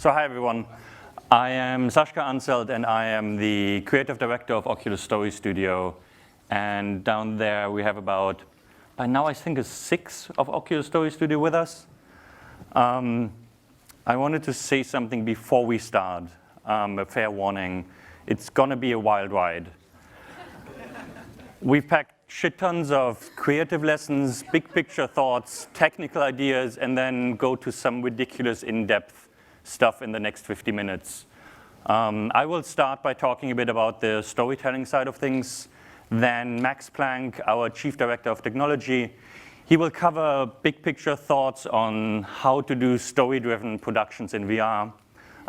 So hi everyone, I am Saschka Unseld and I am the creative director of Oculus Story Studio. And down there we have about, by now I think it's 6 of Oculus Story Studio with us. I wanted to say something before we start, a fair warning. It's gonna be a wild ride. We've packed shit tons of creative lessons, big picture thoughts, technical ideas, and then go to some ridiculous in-depth stuff in the next 50 minutes. I will start by talking a bit about the storytelling side of things. Then Max Planck, our Chief Director of Technology, he will cover big picture thoughts on how to do story-driven productions in VR.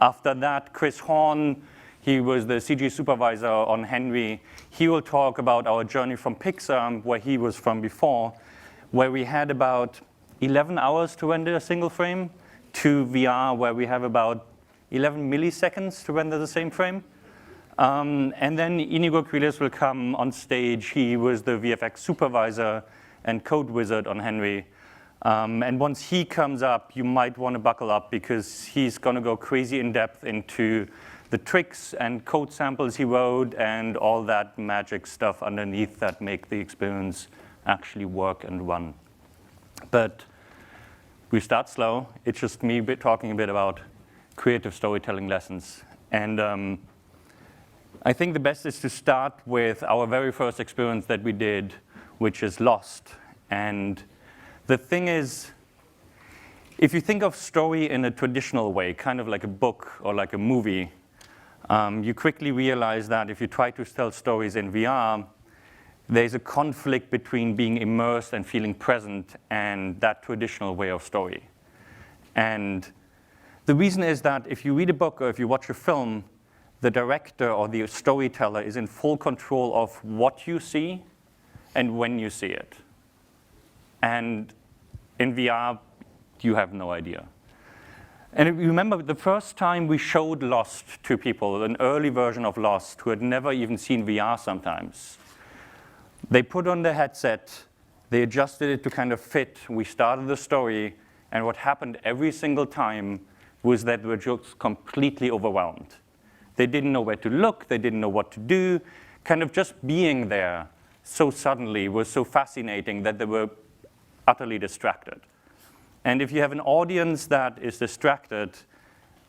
After that, Horne, he was the CG supervisor on Henry. He will talk about our journey from Pixar, where he was from before, where we had about 11 hours to render a single frame, to VR, where we have about 11 milliseconds to render the same frame. And then Inigo Quilez will come on stage. He was the VFX supervisor and code wizard on Henry. And once he comes up, you might want to buckle up because he's going to go crazy in depth into the tricks and code samples he wrote and all that magic stuff underneath that make the experience actually work and run. But we start slow. It's just me talking a bit about creative storytelling lessons. And I think the best is to start with our very first experience that we did, which is Lost. And the thing is, if you think of story in a traditional way, kind of like a book or like a movie, you quickly realize that if you try to tell stories in VR, there's a conflict between being immersed and feeling present and that traditional way of story. And the reason is that if you read a book or if you watch a film, the director or the storyteller is in full control of what you see and when you see it. And in VR, you have no idea. And if you remember the first time we showed Lost to people, an early version of Lost, who had never even seen VR sometimes, they put on the headset, they adjusted it to kind of fit, we started the story, and what happened every single time was that they were just completely overwhelmed. They didn't know where to look, they didn't know what to do, kind of just being there so suddenly was so fascinating that they were utterly distracted. And if you have an audience that is distracted,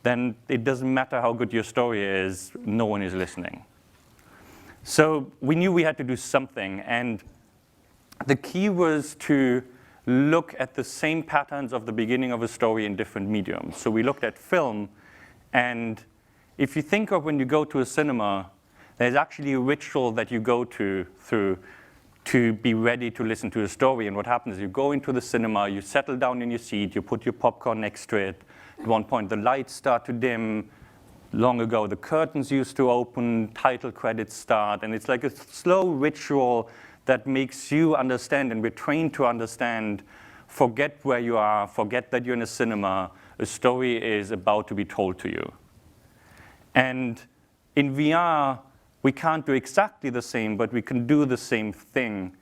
then it doesn't matter how good your story is, no one is listening. So we knew we had to do something, and the key was to look at the same patterns of the beginning of a story in different mediums. So we looked at film, and if you think of when you go to a cinema, there's actually a ritual that you go through to be ready to listen to a story. And what happens is you go into the cinema, you settle down in your seat, you put your popcorn next to it. At one point, the lights start to dim. Long ago, the curtains used to open, title credits start, and it's like a slow ritual that makes you understand, and we're trained to understand, forget where you are, forget that you're in a cinema, a story is about to be told to you. And in VR, we can't do exactly the same, but we can do the same thing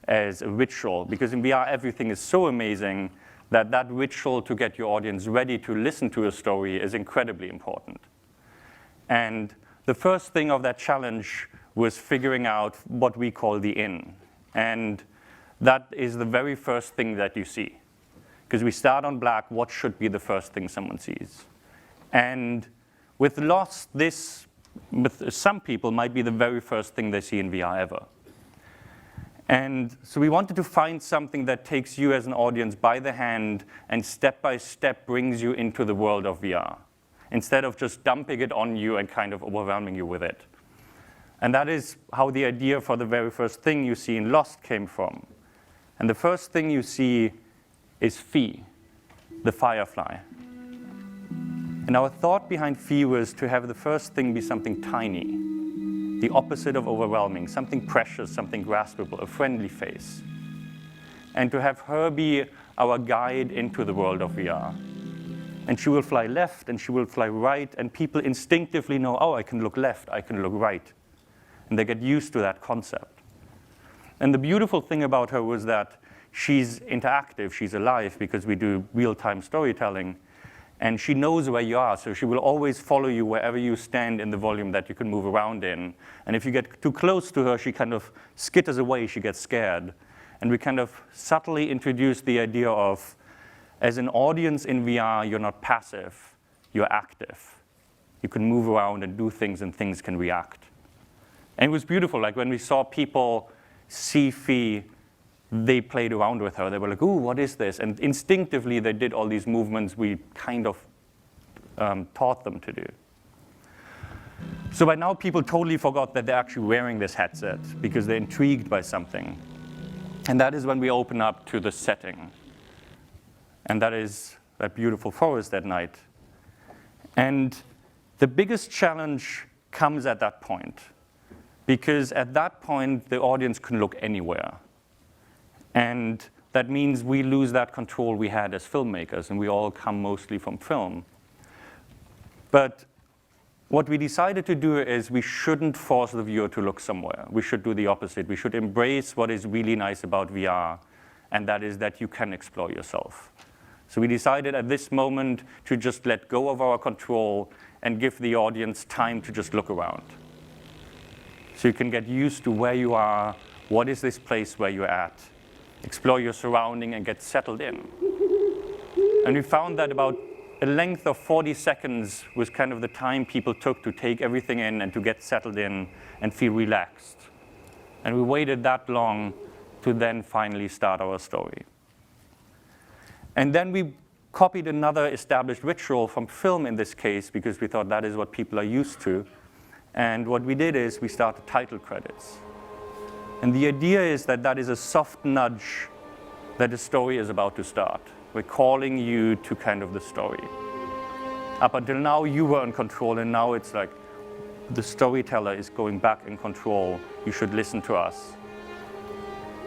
as a ritual, because in VR, everything is so amazing that that ritual to get your audience ready to listen to a story is incredibly important. And the first thing of that challenge was figuring out what we call the in. And that is the very first thing that you see. Because we start on black, what should be the first thing someone sees? And with Lost, this, with some people, might be the very first thing they see in VR ever. And so we wanted to find something that takes you as an audience by the hand and step by step brings you into the world of VR, instead of just dumping it on you and kind of overwhelming you with it. And that is how the idea for the very first thing you see in Lost came from. And the first thing you see is Phi, the firefly. And our thought behind Phi was to have the first thing be something tiny, the opposite of overwhelming, something precious, something graspable, a friendly face. And to have her be our guide into the world of VR. And she will fly left and she will fly right, and people instinctively know, oh, I can look left, I can look right. And they get used to that concept. And the beautiful thing about her was that she's interactive, she's alive, because we do real-time storytelling. And she knows where you are, so she will always follow you wherever you stand in the volume that you can move around in. And if you get too close to her, she kind of skitters away, she gets scared. And we kind of subtly introduce the idea of, as an audience in VR, you're not passive, you're active. You can move around and do things, and things can react. And it was beautiful, like when we saw people see Fee, they played around with her. They were like, ooh, what is this? And instinctively, they did all these movements we kind of taught them to do. So by now, people totally forgot that they're actually wearing this headset because they're intrigued by something. And that is when we open up to the setting. And that is that beautiful forest at night. And the biggest challenge comes at that point, because at that point, the audience can look anywhere. And that means we lose that control we had as filmmakers, and we all come mostly from film. But what we decided to do is we shouldn't force the viewer to look somewhere. We should do the opposite. We should embrace what is really nice about VR, and that is that you can explore yourself. So we decided at this moment to just let go of our control and give the audience time to just look around. So you can get used to where you are, what is this place where you're at, explore your surrounding and get settled in. And we found that about a length of 40 seconds was kind of the time people took to take everything in and to get settled in and feel relaxed. And we waited that long to then finally start our story. And then we copied another established ritual from film in this case, because we thought that is what people are used to. And what we did is we started title credits. And the idea is that that is a soft nudge that the story is about to start. We're calling you to kind of the story. Up until now, you were in control, and now it's like the storyteller is going back in control. You should listen to us.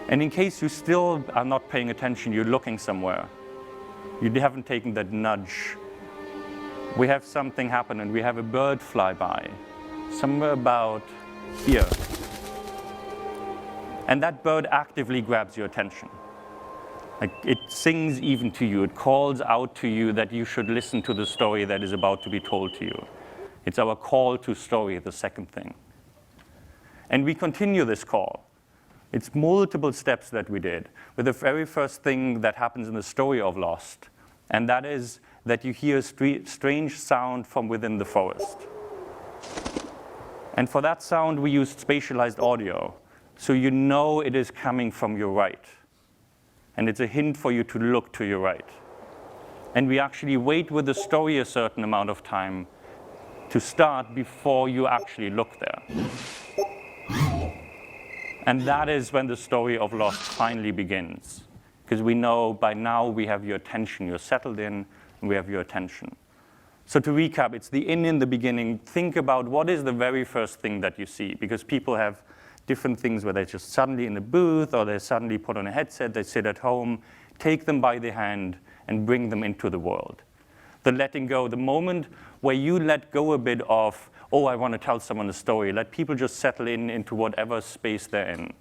And in case you still are not paying attention, you're looking somewhere, you haven't taken that nudge, we have something happen, and we have a bird fly by, somewhere about here. And that bird actively grabs your attention. Like, it sings even to you. It calls out to you that you should listen to the story that is about to be told to you. It's our call to story, the second thing. And we continue this call. It's multiple steps that we did, with the very first thing that happens in the story of Lost, and that is that you hear a strange sound from within the forest. And for that sound, we used spatialized audio. So you know it is coming from your right. And it's a hint for you to look to your right. And we actually wait with the story a certain amount of time to start before you actually look there. And that is when the story of Lost finally begins. Because we know by now we have your attention. You're settled in, and we have your attention. So to recap, it's the in the beginning. Think about what is the very first thing that you see. Because people have different things where they're just suddenly in a booth, or they suddenly put on a headset, they sit at home. Take them by the hand and bring them into the world. The letting go, the moment where you let go a bit of, oh, I want to tell someone a story. Let people just settle into whatever space they're in.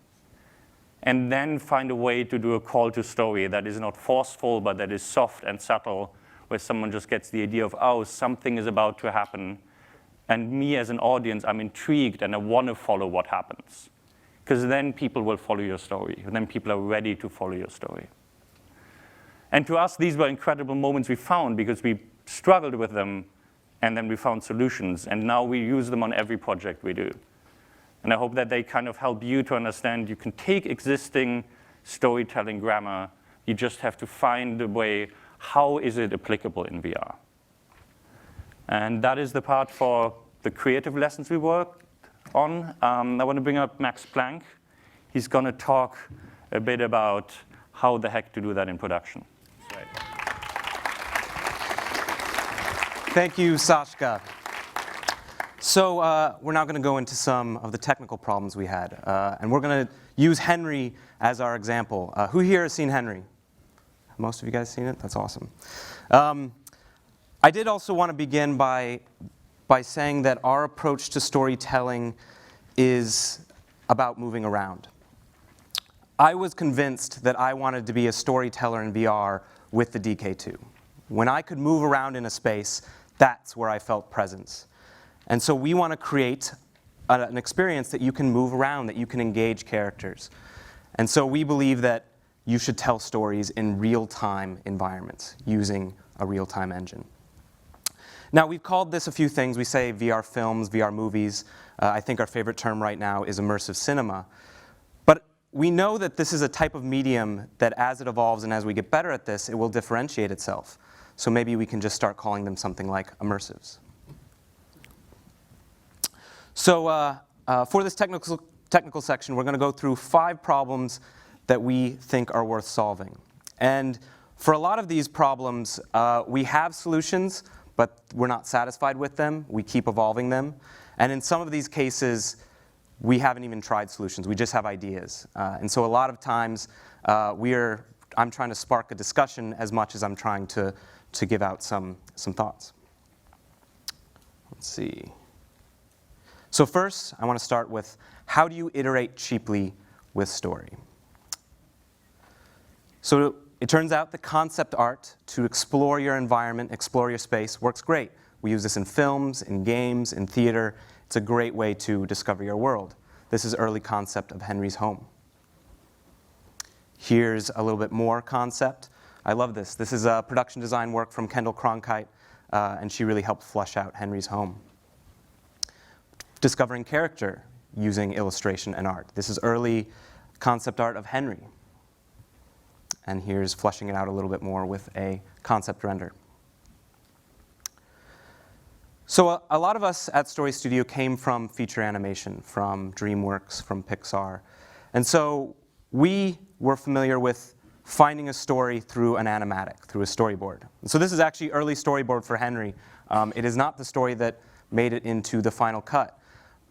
And then find a way to do a call to story that is not forceful, but that is soft and subtle, where someone just gets the idea of, oh, something is about to happen. And me as an audience, I'm intrigued and I want to follow what happens. Because then people will follow your story. And then people are ready to follow your story. And to us, these were incredible moments we found because we struggled with them, and then we found solutions. And now we use them on every project we do. And I hope that they kind of help you to understand you can take existing storytelling grammar. You just have to find a way, how is it applicable in VR? And that is the part for the creative lessons we worked on. I want to bring up Max Planck. He's going to talk a bit about how the heck to do that in production. Right. Thank you, Saschka. So we're now going to go into some of the technical problems we had. And we're going to use Henry as our example. Who here has seen Henry? Most of you guys seen it? That's awesome. I did also want to begin by saying that our approach to storytelling is about moving around. I was convinced that I wanted to be a storyteller in VR with the DK2. When I could move around in a space, that's where I felt presence. And so we want to create an experience that you can move around, that you can engage characters. And so we believe that you should tell stories in real-time environments using a real-time engine. Now, we've called this a few things. We say VR films, VR movies. I think our favorite term right now is immersive cinema. But we know that this is a type of medium that as it evolves and as we get better at this, it will differentiate itself. So maybe we can just start calling them something like immersives. So for this technical section, we're going to go through 5 problems that we think are worth solving. And for a lot of these problems, we have solutions, but we're not satisfied with them. We keep evolving them. And in some of these cases, we haven't even tried solutions. We just have ideas. And so a lot of times, I'm trying to spark a discussion as much as I'm trying to give out some thoughts. Let's see. So first, I want to start with, how do you iterate cheaply with story? So it turns out that concept art, to explore your environment, explore your space, works great. We use this in films, in games, in theater. It's a great way to discover your world. This is early concept of Henry's home. Here's a little bit more concept. I love this. This is a production design work from Kendall Cronkite, and she really helped flesh out Henry's home. Discovering character using illustration and art. This is early concept art of Henry. And here's fleshing it out a little bit more with a concept render. So a lot of us at Story Studio came from feature animation, from DreamWorks, from Pixar. And so we were familiar with finding a story through an animatic, through a storyboard. And so this is actually early storyboard for Henry. It is not the story that made it into the final cut.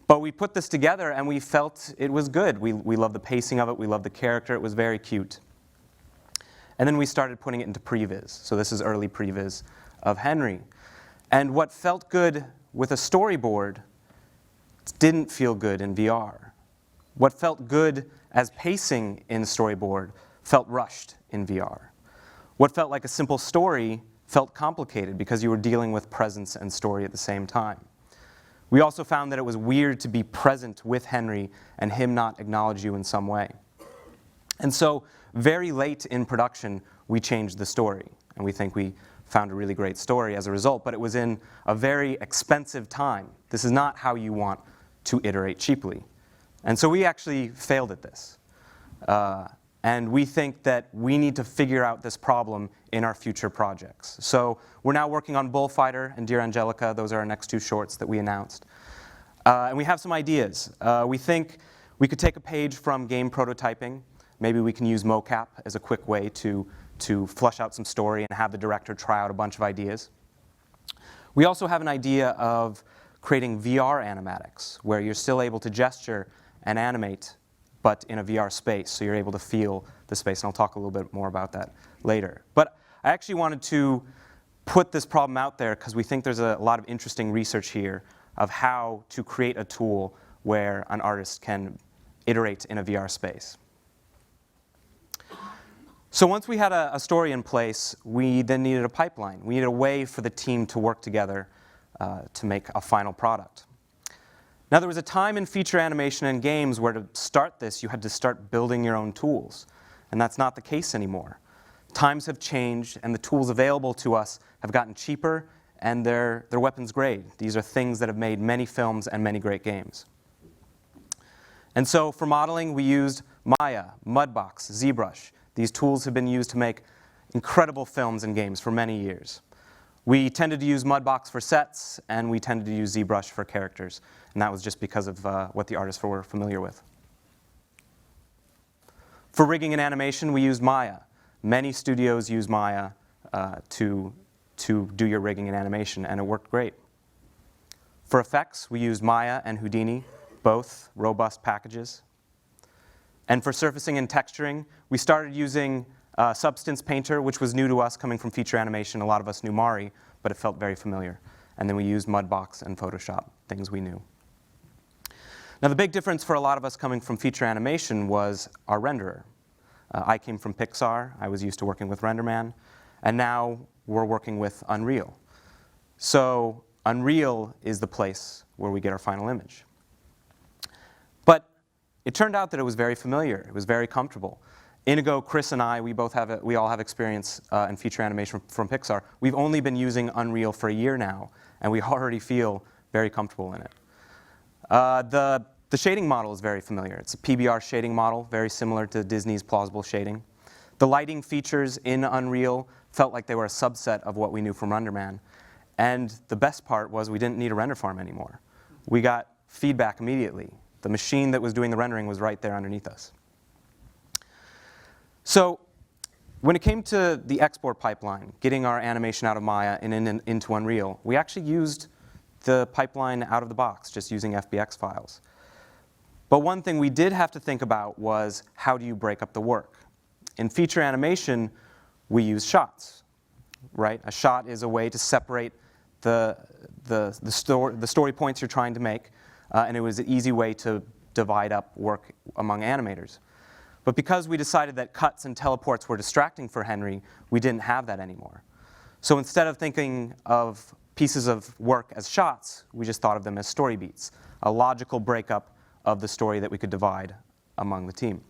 But we put this together and we felt it was good. We loved the pacing of it. We loved the character. It was very cute. And then we started putting it into previs. So this is early previs of Henry. And what felt good with a storyboard didn't feel good in VR. What felt good as pacing in storyboard felt rushed in VR. What felt like a simple story felt complicated because you were dealing with presence and story at the same time. We also found that it was weird to be present with Henry and him not acknowledge you in some way. And so very late in production, we changed the story. And we think we found a really great story as a result, but it was in a very expensive time. This is not how you want to iterate cheaply. And so we actually failed at this. And we think that we need to figure out this problem in our future projects. So we're now working on Bullfighter and Dear Angelica. Those are our next 2 shorts that we announced. And we have some ideas. We think we could take a page from game prototyping. Maybe we can use mocap as a quick way to flush out some story and have the director try out a bunch of ideas. We also have an idea of creating VR animatics, where you're still able to gesture and animate, but in a VR space, so you're able to feel the space. And I'll talk a little bit more about that later. But I actually wanted to put this problem out there because we think there's a lot of interesting research here of how to create a tool where an artist can iterate in a VR space. So once we had a story in place, we then needed a pipeline. We needed a way for the team to work together to make a final product. Now, there was a time in feature animation and games where to start this, you had to start building your own tools. And that's not the case anymore. Times have changed, and the tools available to us have gotten cheaper, and they're weapons grade. These are things that have made many films and many great games. And so for modeling, we used Maya, Mudbox, ZBrush. These tools have been used to make incredible films and games for many years. We tended to use Mudbox for sets, and we tended to use ZBrush for characters. And that was just because of what the artists were familiar with. For rigging and animation, we used Maya. Many studios use Maya to do your rigging and animation, and it worked great. For effects, we used Maya and Houdini, both robust packages. And for surfacing and texturing, we started using Substance Painter, which was new to us coming from feature animation. A lot of us knew Mari, but it felt very familiar. And then we used Mudbox and Photoshop, things we knew. Now, the big difference for a lot of us coming from feature animation was our renderer. I came from Pixar. I was used to working with RenderMan. And now we're working with Unreal. So Unreal is the place where we get our final image. But it turned out that it was very familiar. It was very comfortable. Inigo, Chris, and I, we all have experience in feature animation from Pixar. We've only been using Unreal for a year now, and we already feel very comfortable in it. The shading model is very familiar. It's a PBR shading model, very similar to Disney's plausible shading. The lighting features in Unreal felt like they were a subset of what we knew from RenderMan. And the best part was we didn't need a render farm anymore. We got feedback immediately. The machine that was doing the rendering was right there underneath us. So when it came to the export pipeline, getting our animation out of Maya and into Unreal, we actually used the pipeline out of the box, just using FBX files. But one thing we did have to think about was, how do you break up the work? In feature animation, we use shots, right? A shot is a way to separate the story points you're trying to make, and it was an easy way to divide up work among animators. But because we decided that cuts and teleports were distracting for Henry, we didn't have that anymore. So instead of thinking of pieces of work as shots, we just thought of them as story beats, a logical breakup of the story that we could divide among the team.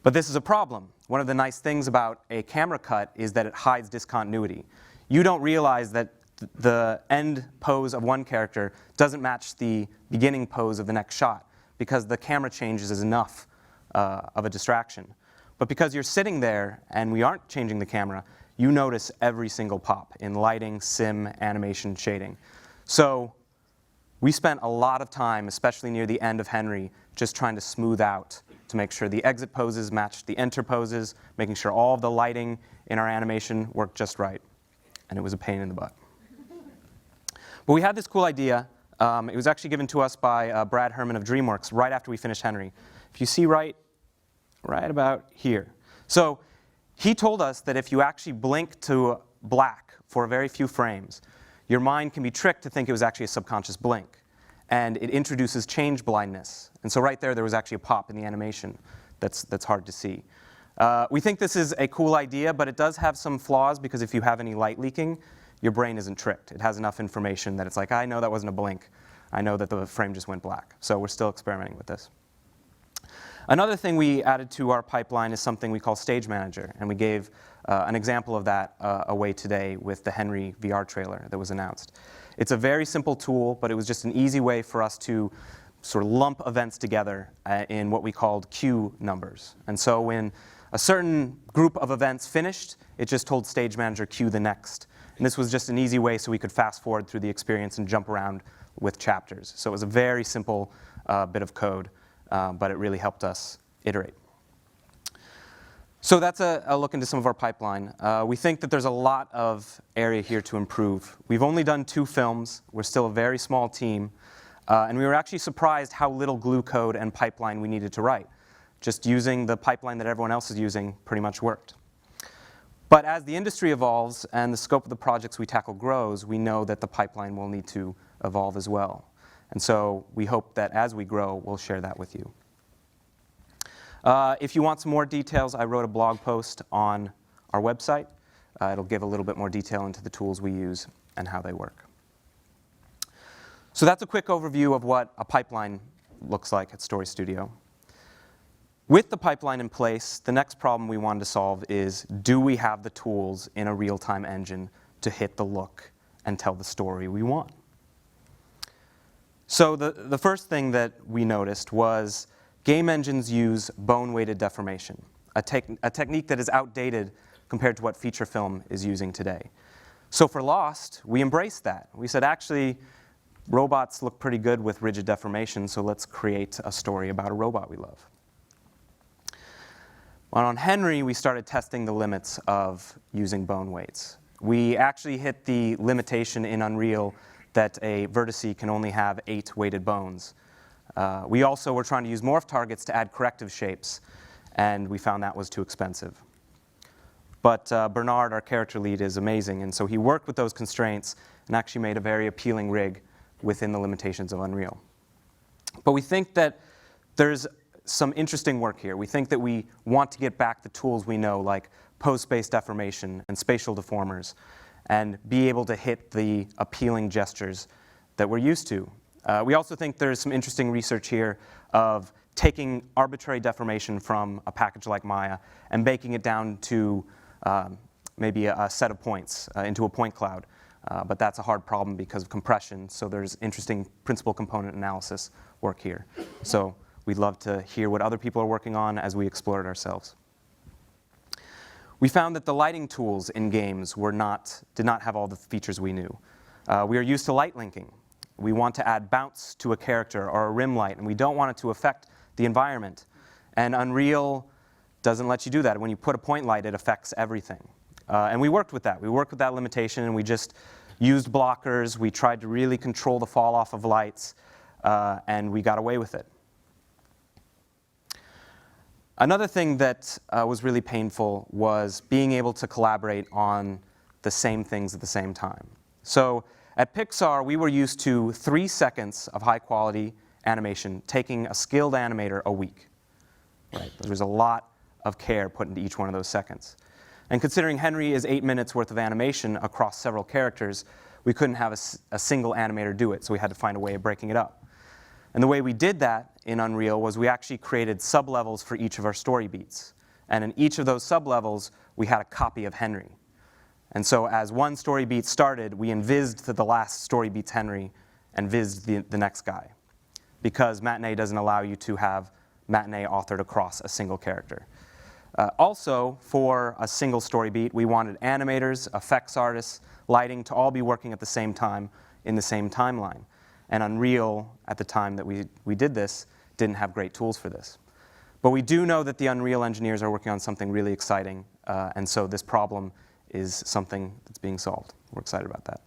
But this is a problem. One of the nice things about a camera cut is that it hides discontinuity. You don't realize that the end pose of one character doesn't match the beginning pose of the next shot, because the camera changes is enough of a distraction. But because you're sitting there and we aren't changing the camera, you notice every single pop in lighting, sim, animation, shading. So we spent a lot of time, especially near the end of Henry, just trying to smooth out to make sure the exit poses matched the enter poses, making sure all of the lighting in our animation worked just right. And it was a pain in the butt. But we had this cool idea. It was actually given to us by Brad Herman of DreamWorks right after we finished Henry. If you see right about here. So he told us that if you actually blink to black for a very few frames, your mind can be tricked to think it was actually a subconscious blink. And it introduces change blindness. And so right there was actually a pop in the animation that's hard to see. We think this is a cool idea, but it does have some flaws, because if you have any light leaking, your brain isn't tricked. It has enough information that it's like, I know that wasn't a blink. I know that the frame just went black. So we're still experimenting with this. Another thing we added to our pipeline is something we call Stage Manager, and we gave an example of that away today with the Henry VR trailer that was announced. It's a very simple tool, but it was just an easy way for us to sort of lump events together in what we called queue numbers. And so when a certain group of events finished, it just told Stage Manager queue the next. And this was just an easy way so we could fast forward through the experience and jump around with chapters. So it was a very simple bit of code, but it really helped us iterate. So that's a look into some of our pipeline. We think that there's a lot of area here to improve. We've only done 2 films. We're still a very small team. And we were actually surprised how little glue code and pipeline we needed to write. Just using the pipeline that everyone else is using pretty much worked. But as the industry evolves and the scope of the projects we tackle grows, we know that the pipeline will need to evolve as well. And so we hope that as we grow, we'll share that with you. If you want some more details, I wrote a blog post on our website. It'll give a little bit more detail into the tools we use and how they work. So that's a quick overview of what a pipeline looks like at Story Studio. With the pipeline in place, the next problem we wanted to solve is, do we have the tools in a real-time engine to hit the look and tell the story we want? So the first thing that we noticed was game engines use bone-weighted deformation, a technique that is outdated compared to what feature film is using today. So for Lost, we embraced that. We said, actually, robots look pretty good with rigid deformation, so let's create a story about a robot we love. Well, on Henry, we started testing the limits of using bone weights. We actually hit the limitation in Unreal that a vertice can only have 8 weighted bones. We also were trying to use morph targets to add corrective shapes, and we found that was too expensive. But Bernard, our character lead, is amazing, and so he worked with those constraints and actually made a very appealing rig within the limitations of Unreal. But we think that there's some interesting work here. We think that we want to get back the tools we know, like pose space deformation and spatial deformers, and be able to hit the appealing gestures that we're used to. We also think there's some interesting research here of taking arbitrary deformation from a package like Maya and baking it down to maybe a set of points into a point cloud. But that's a hard problem because of compression, so there's interesting principal component analysis work here. So we'd love to hear what other people are working on as we explore it ourselves. We found that the lighting tools in games did not have all the features we knew. We are used to light linking. We want to add bounce to a character or a rim light, and we don't want it to affect the environment. And Unreal doesn't let you do that. When you put a point light, it affects everything. And we worked with that. We worked with that limitation, and we just used blockers. We tried to really control the fall off of lights, and we got away with it. Another thing that was really painful was being able to collaborate on the same things at the same time. So at Pixar, we were used to 3 seconds of high-quality animation, taking a skilled animator a week. Right? There was a lot of care put into each one of those seconds. And considering Henry is 8 minutes worth of animation across several characters, we couldn't have a single animator do it, so we had to find a way of breaking it up. And the way we did that in Unreal was we actually created sub-levels for each of our story beats. And in each of those sub-levels, we had a copy of Henry. And so as one story beat started, we invised the last story beat's Henry and vised the next guy. Because Matinee doesn't allow you to have Matinee authored across a single character. Also, for a single story beat, we wanted animators, effects artists, lighting to all be working at the same time in the same timeline. And Unreal, at the time that we did this, didn't have great tools for this. But we do know that the Unreal engineers are working on something really exciting, and so this problem is something that's being solved. We're excited about that.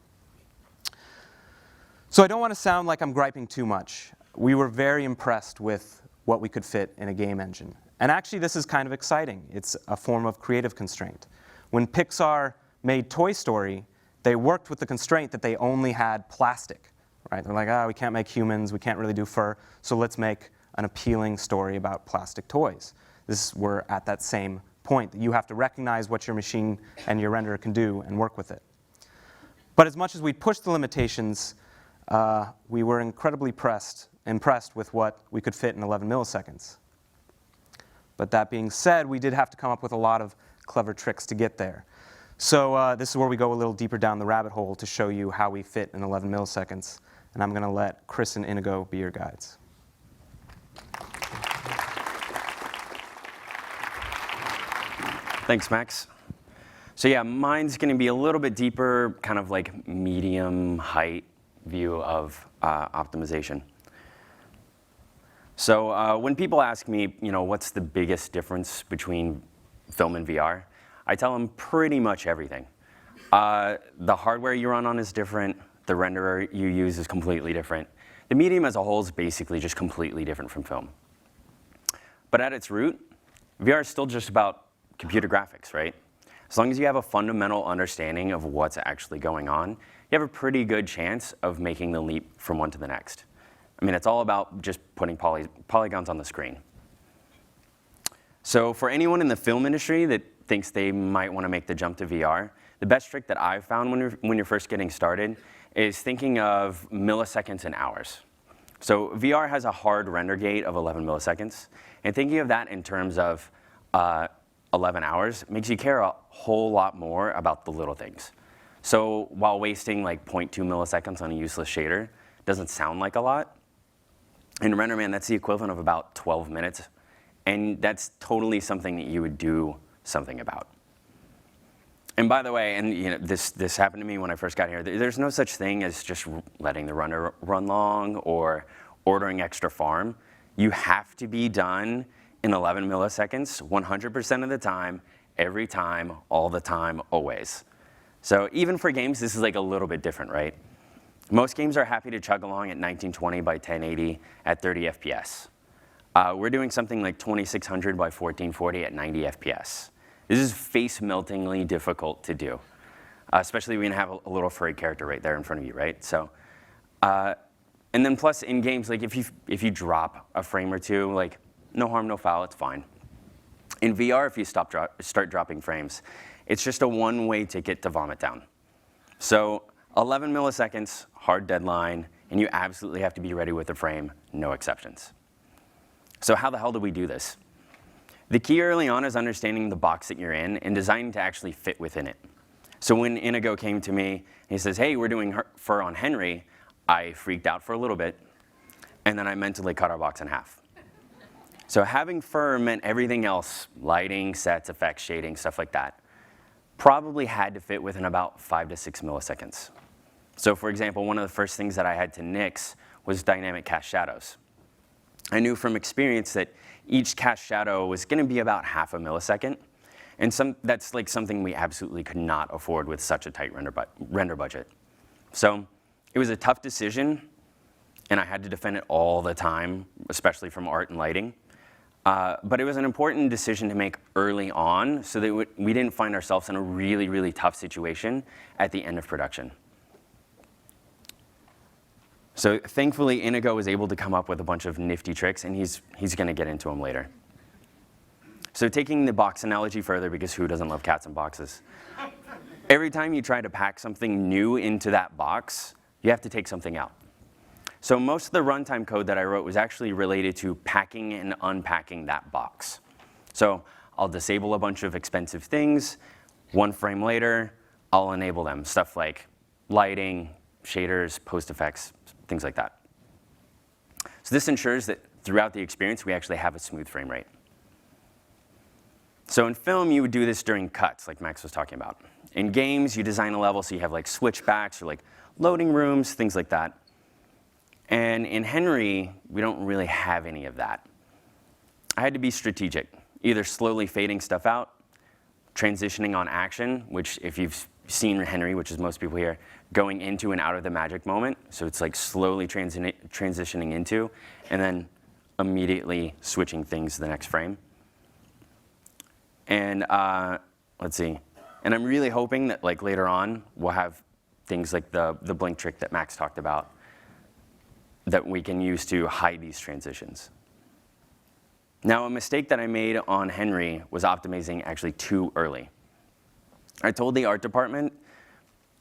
So I don't want to sound like I'm griping too much. We were very impressed with what we could fit in a game engine. And actually, this is kind of exciting. It's a form of creative constraint. When Pixar made Toy Story, they worked with the constraint that they only had plastic. Right? They're like, we can't make humans, we can't really do fur, so let's make an appealing story about plastic toys. We're at that same point, that you have to recognize what your machine and your renderer can do and work with it. But as much as we pushed the limitations, we were incredibly impressed with what we could fit in 11 milliseconds. But that being said, we did have to come up with a lot of clever tricks to get there. So this is where we go a little deeper down the rabbit hole to show you how we fit in 11 milliseconds. And I'm going to let Chris and Inigo be your guides. Thanks, Max. So yeah, mine's going to be a little bit deeper, kind of like medium height view of optimization. So when people ask me, what's the biggest difference between film and VR, I tell them pretty much everything. The hardware you run on is different. The renderer you use is completely different. The medium as a whole is basically just completely different from film. But at its root, VR is still just about computer graphics, right? As long as you have a fundamental understanding of what's actually going on, you have a pretty good chance of making the leap from one to the next. I mean, it's all about just putting polygons on the screen. So for anyone in the film industry that thinks they might want to make the jump to VR, the best trick that I've found when you're first getting started is thinking of milliseconds and hours. So VR has a hard render gate of 11 milliseconds, and thinking of that in terms of 11 hours makes you care a whole lot more about the little things. So while wasting like 0.2 milliseconds on a useless shader doesn't sound like a lot, in RenderMan that's the equivalent of about 12 minutes, and that's totally something that you would do something about. And by the way, and this happened to me when I first got here, there's no such thing as just letting the render run long or ordering extra farm. You have to be done in 11 milliseconds, 100% of the time, every time, all the time, always. So even for games, this is like a little bit different, right? Most games are happy to chug along at 1920 by 1080 at 30 FPS. We're doing something like 2600 by 1440 at 90 FPS. This is face-meltingly difficult to do, especially when you have a little furry character right there in front of you, right? So, and then plus in games, like if you drop a frame or two, like no harm, no foul, it's fine. In VR, if you start dropping frames, it's just a one-way ticket to vomit down. So 11 milliseconds, hard deadline, and you absolutely have to be ready with the frame, no exceptions. So how the hell do we do this? The key early on is understanding the box that you're in and designing to actually fit within it. So when Inigo came to me, and he says, hey, we're doing fur on Henry, I freaked out for a little bit, and then I mentally cut our box in half. So having fur meant everything else, lighting, sets, effects, shading, stuff like that, probably had to fit within about 5 to 6 milliseconds. So for example, one of the first things that I had to nix was dynamic cast shadows. I knew from experience that each cast shadow was going to be about half a millisecond, and that's like something we absolutely could not afford with such a tight render budget. So it was a tough decision, and I had to defend it all the time, especially from art and lighting. But it was an important decision to make early on so that we didn't find ourselves in a really, really tough situation at the end of production. So thankfully, Inigo was able to come up with a bunch of nifty tricks, and he's going to get into them later. So taking the box analogy further, because who doesn't love cats in boxes? Every time you try to pack something new into that box, you have to take something out. So most of the runtime code that I wrote was actually related to packing and unpacking that box. So I'll disable a bunch of expensive things. One frame later, I'll enable them. Stuff like lighting, shaders, post effects, things like that. So this ensures that throughout the experience, we actually have a smooth frame rate. So in film, you would do this during cuts, like Max was talking about. In games, you design a level so you have like switchbacks or like loading rooms, things like that. And in Henry, we don't really have any of that. I had to be strategic, either slowly fading stuff out, transitioning on action, which if you've seen Henry, which is most people here, going into and out of the magic moment. So it's like slowly transitioning into, and then immediately switching things to the next frame. And let's see. And I'm really hoping that like later on, we'll have things like the blink trick that Max talked about that we can use to hide these transitions. Now, a mistake that I made on Henry was optimizing actually too early. I told the art department,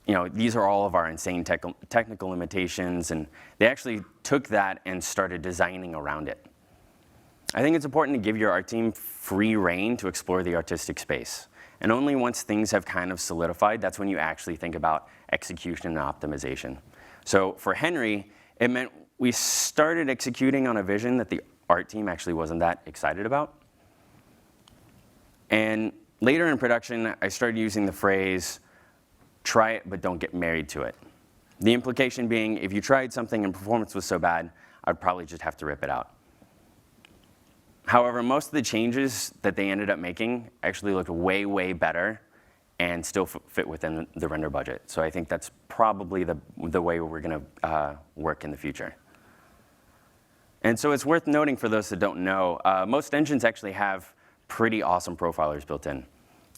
you know, these are all of our insane technical limitations, and they actually took that and started designing around it. I think it's important to give your art team free rein to explore the artistic space. And only once things have kind of solidified, that's when you actually think about execution and optimization. So for Henry, it meant we started executing on a vision that the art team actually wasn't that excited about. And later in production, I started using the phrase, try it, but don't get married to it. The implication being, if you tried something and performance was so bad, I'd probably just have to rip it out. However, most of the changes that they ended up making actually looked way, way better and still fit within the render budget. So I think that's probably the way we're going to work in the future. And so it's worth noting for those that don't know, most engines actually have pretty awesome profilers built in.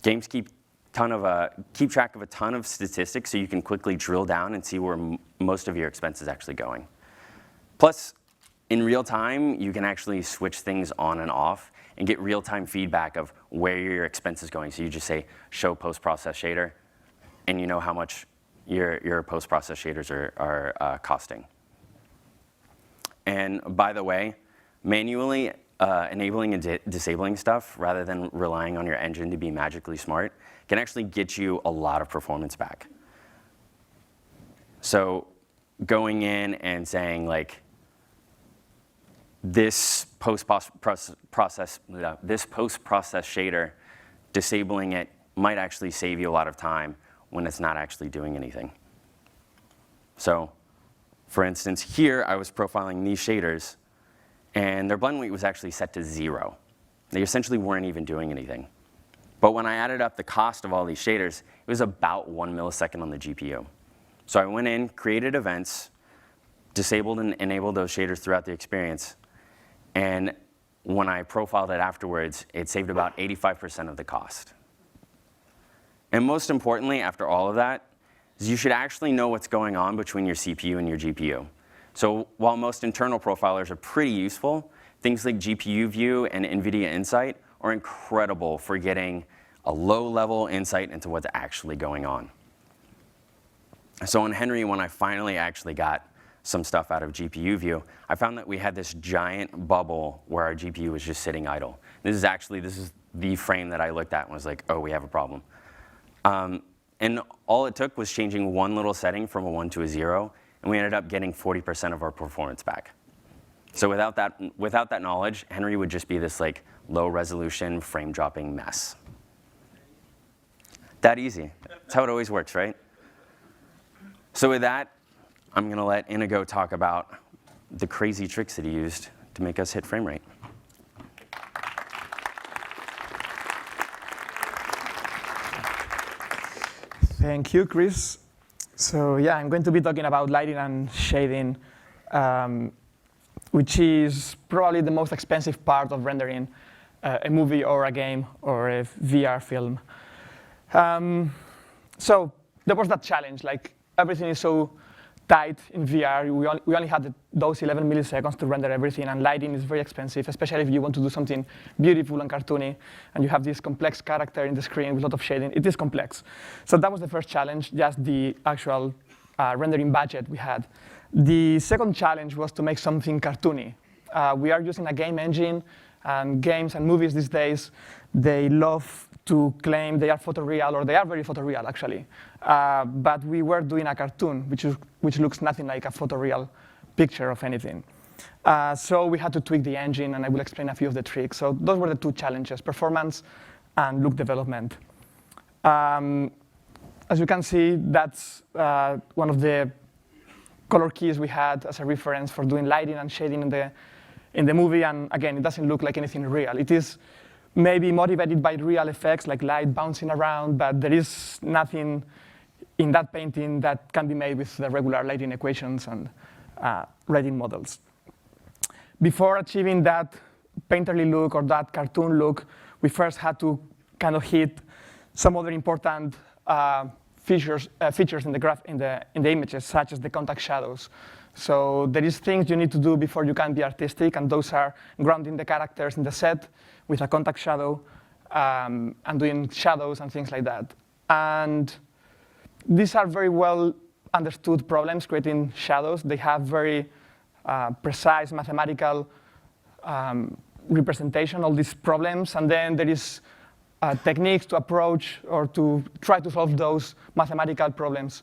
Games keep track of a ton of statistics so you can quickly drill down and see where most of your expense is actually going. Plus, in real time, you can actually switch things on and off and get real-time feedback of where your expense is going. So you just say, show post-process shader, and you know how much your post-process shaders are costing. And by the way, manually enabling and disabling stuff rather than relying on your engine to be magically smart can actually get you a lot of performance back. So going in and saying like, this post-process shader, disabling it might actually save you a lot of time when it's not actually doing anything. So for instance, here I was profiling these shaders, and their blend weight was actually set to 0. They essentially weren't even doing anything. But when I added up the cost of all these shaders, it was about 1 millisecond on the GPU. So I went in, created events, disabled and enabled those shaders throughout the experience, and when I profiled it afterwards, it saved about 85% of the cost. And most importantly, after all of that, is you should actually know what's going on between your CPU and your GPU. So while most internal profilers are pretty useful, things like GPU View and NVIDIA Insight are incredible for getting a low-level insight into what's actually going on. So in Henry, when I finally actually got some stuff out of GPU view, I found that we had this giant bubble where our GPU was just sitting idle. This is the frame that I looked at and was like, oh, we have a problem. And all it took was changing one little setting from a 1 to a 0, and we ended up getting 40% of our performance back. So without that knowledge, Henry would just be this like low-resolution, frame-dropping mess. That easy. That's how it always works, right? So with that, I'm going to let Inigo talk about the crazy tricks that he used to make us hit frame rate. Thank you, Chris. So yeah, I'm going to be talking about lighting and shading, which is probably the most expensive part of rendering a movie or a game or a VR film. So there was that challenge, like everything is so tight in VR. We only had those 11 milliseconds to render everything, and lighting is very expensive, especially if you want to do something beautiful and cartoony, and you have this complex character in the screen with a lot of shading. It is complex. So that was the first challenge, just the actual rendering budget we had. The second challenge was to make something cartoony. We are using a game engine, and games and movies these days, they love to claim they are photoreal, or they are very photoreal, actually. But we were doing a cartoon, which looks nothing like a photoreal picture of anything. So we had to tweak the engine, and I will explain a few of the tricks. So those were the two challenges, performance and look development. As you can see, that's one of the color keys we had as a reference for doing lighting and shading in the movie. And again, it doesn't look like anything real. It is maybe motivated by real effects like light bouncing around, but there is nothing in that painting that can be made with the regular lighting equations and lighting models. Before achieving that painterly look or that cartoon look, we first had to kind of hit some other important features in the images, such as the contact shadows. So there is things you need to do before you can be artistic, and those are grounding the characters in the set with a contact shadow, and doing shadows and things like that. And these are very well understood problems, creating shadows. They have very precise mathematical representation of these problems, and then there is techniques to approach or to try to solve those mathematical problems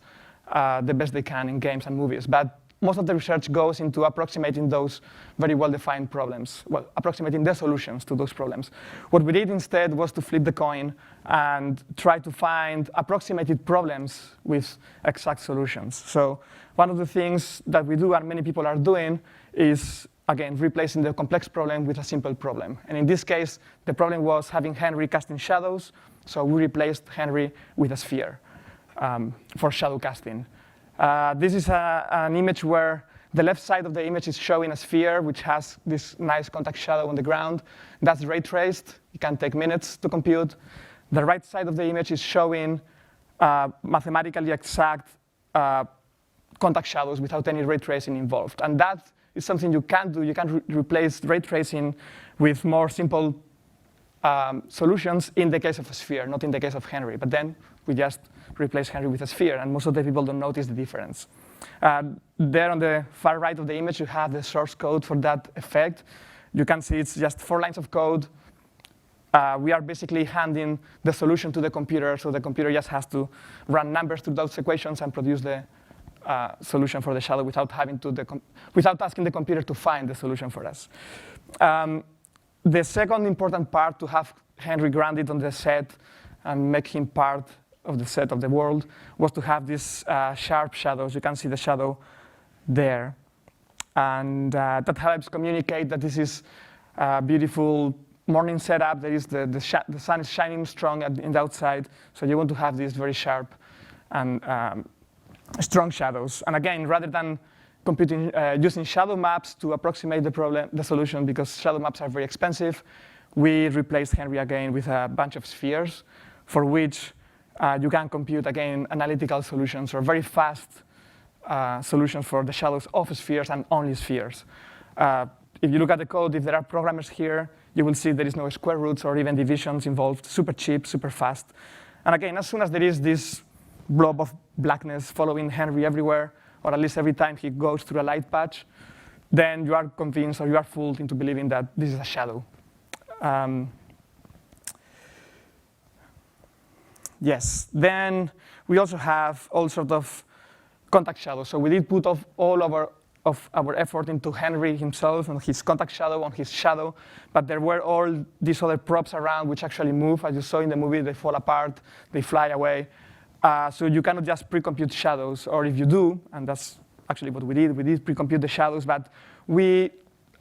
the best they can in games and movies. But most of the research goes into approximating those very well-defined problems, well, approximating the solutions to those problems. What we did instead was to flip the coin and try to find approximated problems with exact solutions. So one of the things that we do, and many people are doing, is, again, replacing the complex problem with a simple problem. And in this case, the problem was having Henry casting shadows, so we replaced Henry with a sphere for shadow casting. This is an image where the left side of the image is showing a sphere, which has this nice contact shadow on the ground. That's ray traced. It can take minutes to compute. The right side of the image is showing mathematically exact contact shadows without any ray tracing involved. And that is something you can do. You can replace ray tracing with more simple solutions in the case of a sphere, not in the case of Henry. But then we just replace Henry with a sphere, and most of the people don't notice the difference. There on the far right of the image, you have the source code for that effect. You can see it's just 4 lines of code. We are basically handing the solution to the computer, so the computer just has to run numbers through those equations and produce the solution for the shadow without asking the computer to find the solution for us. The second important part to have Henry grounded on the set and make him part of the set of the world was to have these sharp shadows. You can see the shadow there. And that helps communicate that this is a beautiful morning setup. There is the sun is shining strong in the outside, so you want to have these very sharp and strong shadows. And again, rather than using shadow maps to approximate the solution, because shadow maps are very expensive, we replaced Henry again with a bunch of spheres, for which you can compute, again, analytical solutions or very fast solutions for the shadows of spheres and only spheres. If you look at the code, if there are programmers here, you will see there is no square roots or even divisions involved, super cheap, super fast. And again, as soon as there is this blob of blackness following Henry everywhere, or at least every time he goes through a light patch, then you are convinced or you are fooled into believing that this is a shadow. Yes, then we also have all sorts of contact shadows. So we did put all of our effort into Henry himself and his contact shadow on his shadow, but there were all these other props around which actually move. As you saw in the movie, they fall apart, they fly away. So you cannot just pre-compute shadows, or if you do, and that's actually what we did pre-compute the shadows, but we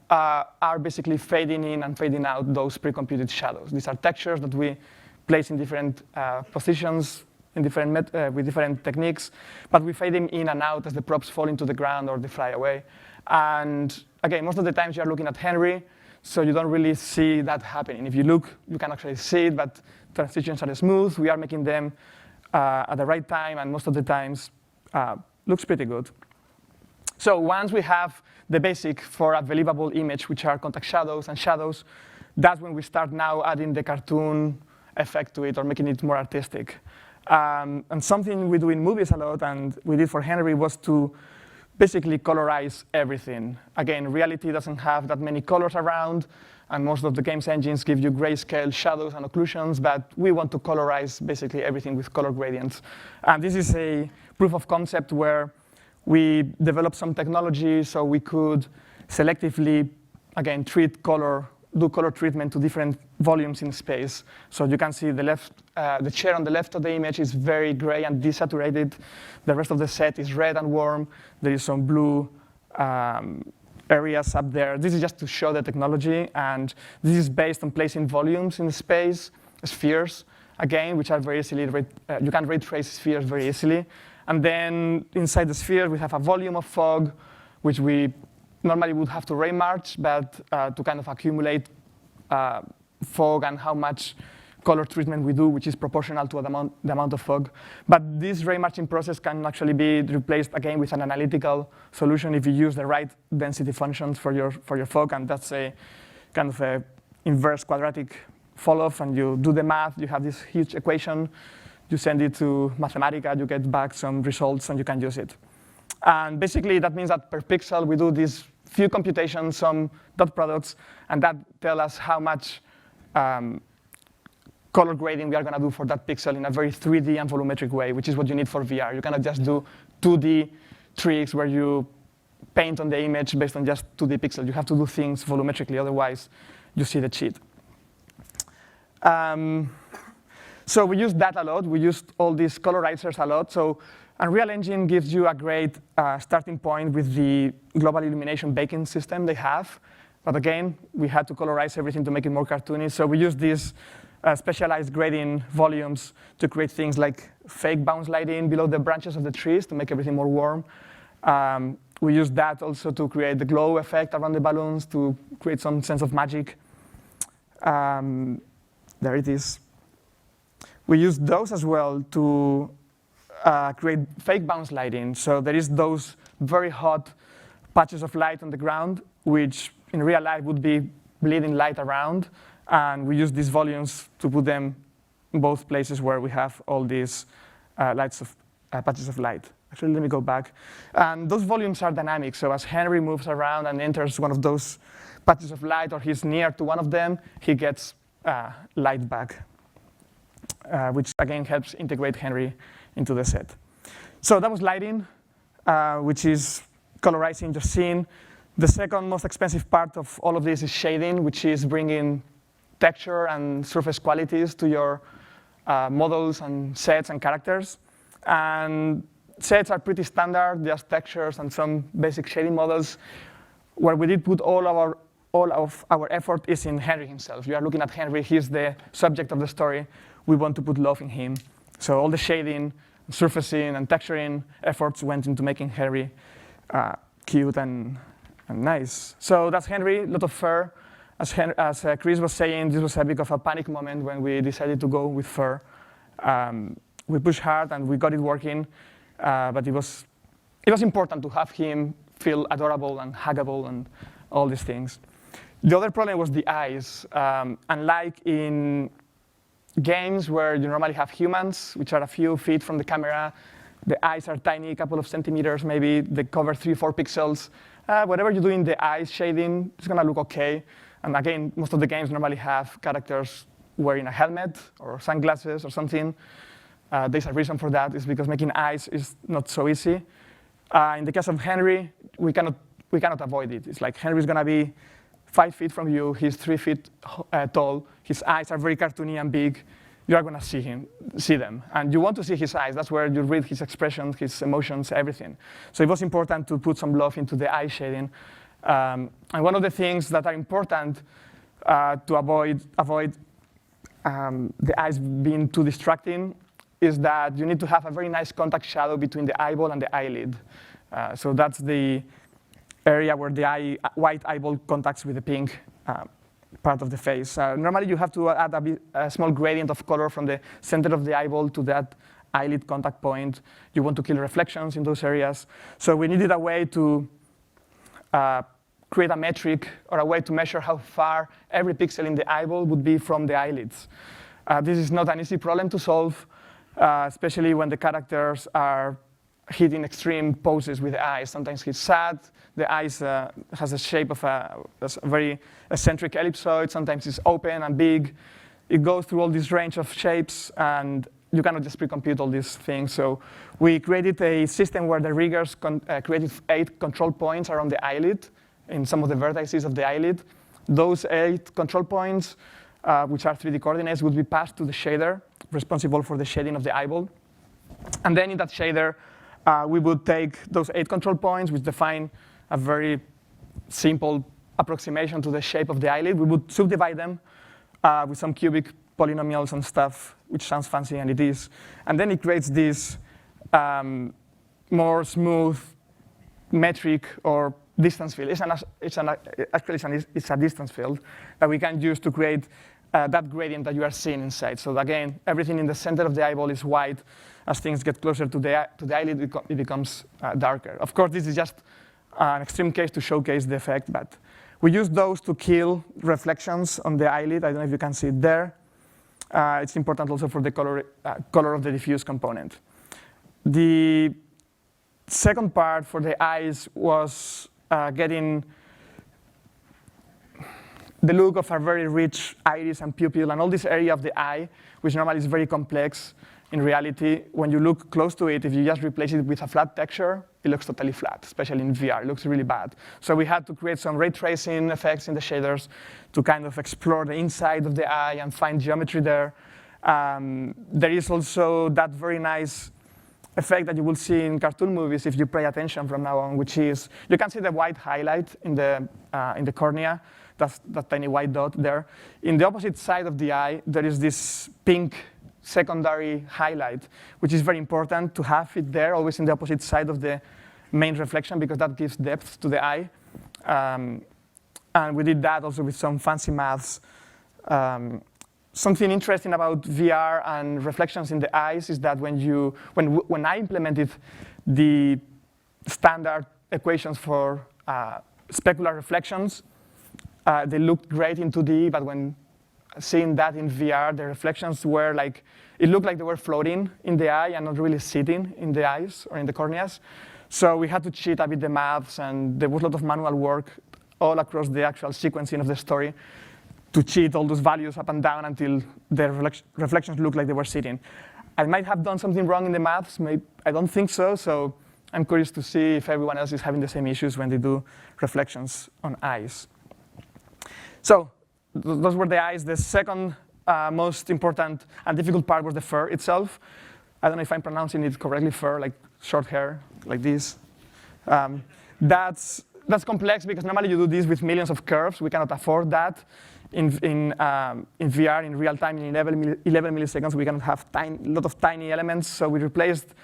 are basically fading in and fading out those pre-computed shadows. These are textures that we place in different positions in with different techniques, but we fade them in and out as the props fall into the ground or they fly away. And again, most of the times you are looking at Henry, so you don't really see that happening. If you look, you can actually see it, but transitions are smooth. We are making them at the right time, and most of the times looks pretty good. So once we have the basic for a believable image, which are contact shadows and shadows, that's when we start now adding the cartoon effect to it or making it more artistic. And something we do in movies a lot, and we did for Henry, was to basically colorize everything. Again, reality doesn't have that many colors around, and most of the game's engines give you grayscale shadows and occlusions, but we want to colorize basically everything with color gradients. And this is a proof of concept where we developed some technology so we could selectively, again, do color treatment to different volumes in space. So you can see the chair on the left of the image is very gray and desaturated. The rest of the set is red and warm. There is some blue areas up there. This is just to show the technology, and this is based on placing volumes in space, spheres, again, which are very easily, you can ray trace spheres very easily. And then inside the sphere, we have a volume of fog, which we normally would have to ray march, but to kind of accumulate fog and how much color treatment we do, which is proportional to the amount of fog. But this ray marching process can actually be replaced again with an analytical solution if you use the right density functions for your fog, and that's a kind of a inverse quadratic fall-off, and you do the math, you have this huge equation, you send it to Mathematica, you get back some results, and you can use it. And basically, that means that per pixel, we do these few computations, some dot products, and that tell us how much color grading we are going to do for that pixel in a very 3D and volumetric way, which is what you need for VR. You cannot just do 2D tricks where you paint on the image based on just 2D pixels. You have to do things volumetrically, otherwise you see the cheat. So we used that a lot. We used all these colorizers a lot. So Unreal Engine gives you a great starting point with the global illumination baking system they have. But again, we had to colorize everything to make it more cartoony. So we used these specialized grading volumes to create things like fake bounce lighting below the branches of the trees to make everything more warm. We used that also to create the glow effect around the balloons to create some sense of magic. There it is. We used those as well to create fake bounce lighting. So there is those very hot patches of light on the ground, which in real life would be bleeding light around. And we use these volumes to put them in both places where we have all these patches of light. Actually, let me go back. And those volumes are dynamic. So as Henry moves around and enters one of those patches of light, or he's near to one of them, he gets light back, which again helps integrate Henry into the set. So that was lighting, which is colorizing your scene. The second most expensive part of all of this is shading, which is bringing texture and surface qualities to your models and sets and characters. And sets are pretty standard, just textures and some basic shading models. Where we did put all of our effort is in Henry himself. You are looking at Henry, he's the subject of the story. We want to put love in him. So all the shading, surfacing, and texturing efforts went into making Henry cute and nice. So that's Henry, a lot of fur. As Chris was saying, this was a bit of a panic moment when we decided to go with fur. We pushed hard and we got it working, but it was important to have him feel adorable and huggable and all these things. The other problem was the eyes. Unlike in games where you normally have humans, which are a few feet from the camera, the eyes are tiny, a couple of centimeters maybe, they cover 3 or 4 pixels. Whatever you do in the eyes shading, it's gonna look okay. And again, most of the games normally have characters wearing a helmet or sunglasses or something. There's a reason for that, is because making eyes is not so easy. In the case of Henry, we cannot avoid it. It's like Henry's gonna be 5 feet from you, he's 3 feet tall, his eyes are very cartoony and big. You are gonna see them. And you want to see his eyes, that's where you read his expressions, his emotions, everything. So it was important to put some love into the eye shading. And one of the things that are important to avoid the eyes being too distracting is that you need to have a very nice contact shadow between the eyeball and the eyelid. So that's the area where the white eyeball contacts with the pink part of the face. Normally, you have to add a small gradient of color from the center of the eyeball to that eyelid contact point. You want to kill reflections in those areas. So we needed a way to create a metric or a way to measure how far every pixel in the eyeball would be from the eyelids. This is not an easy problem to solve, especially when the characters are hitting extreme poses with the eyes. Sometimes he's sad, the eyes has a shape of a very eccentric ellipsoid, sometimes it's open and big. It goes through all this range of shapes, and you cannot just pre-compute all these things. So we created a system where the riggers created 8 control points around the eyelid, in some of the vertices of the eyelid. Those 8 control points, which are 3D coordinates, would be passed to the shader, responsible for the shading of the eyeball. And then in that shader, we would take those 8 control points, which define a very simple approximation to the shape of the eyelid. We would subdivide them with some cubic polynomials and stuff, which sounds fancy, and it is. And then it creates this more smooth metric or distance field. Actually, it's a distance field that we can use to create that gradient that you are seeing inside. So again, everything in the center of the eyeball is white. As things get closer to the eyelid, it becomes darker. Of course, this is just an extreme case to showcase the effect, but we use those to kill reflections on the eyelid. I don't know if you can see it there. It's important also for the color of the diffuse component. The second part for the eyes was getting the look of a very rich iris and pupil and all this area of the eye, which normally is very complex. In reality, when you look close to it, if you just replace it with a flat texture, it looks totally flat, especially in VR. It looks really bad. So we had to create some ray tracing effects in the shaders to kind of explore the inside of the eye and find geometry there. There is also that very nice effect that you will see in cartoon movies if you pay attention from now on, which is you can see the white highlight in the cornea. That's that tiny white dot there. In the opposite side of the eye, there is this pink secondary highlight, which is very important to have it there, always in the opposite side of the main reflection, because that gives depth to the eye. And we did that also with some fancy maths. Something interesting about VR and reflections in the eyes is that when I implemented the standard equations for specular reflections, they looked great in 2D, but when seeing that in VR, the reflections were like, it looked like they were floating in the eye and not really sitting in the eyes or in the corneas. So we had to cheat a bit the maths, and there was a lot of manual work all across the actual sequencing of the story to cheat all those values up and down until the reflections looked like they were sitting. I might have done something wrong in the maths. I don't think so. So I'm curious to see if everyone else is having the same issues when they do reflections on eyes. So those were the eyes. The second most important and difficult part was the fur itself. I don't know if I'm pronouncing it correctly, fur, like short hair, like this. That's complex because normally you do this with millions of curves. We cannot afford that. In VR, in real time, in 11 milliseconds, we cannot have a lot of tiny elements. So we replaced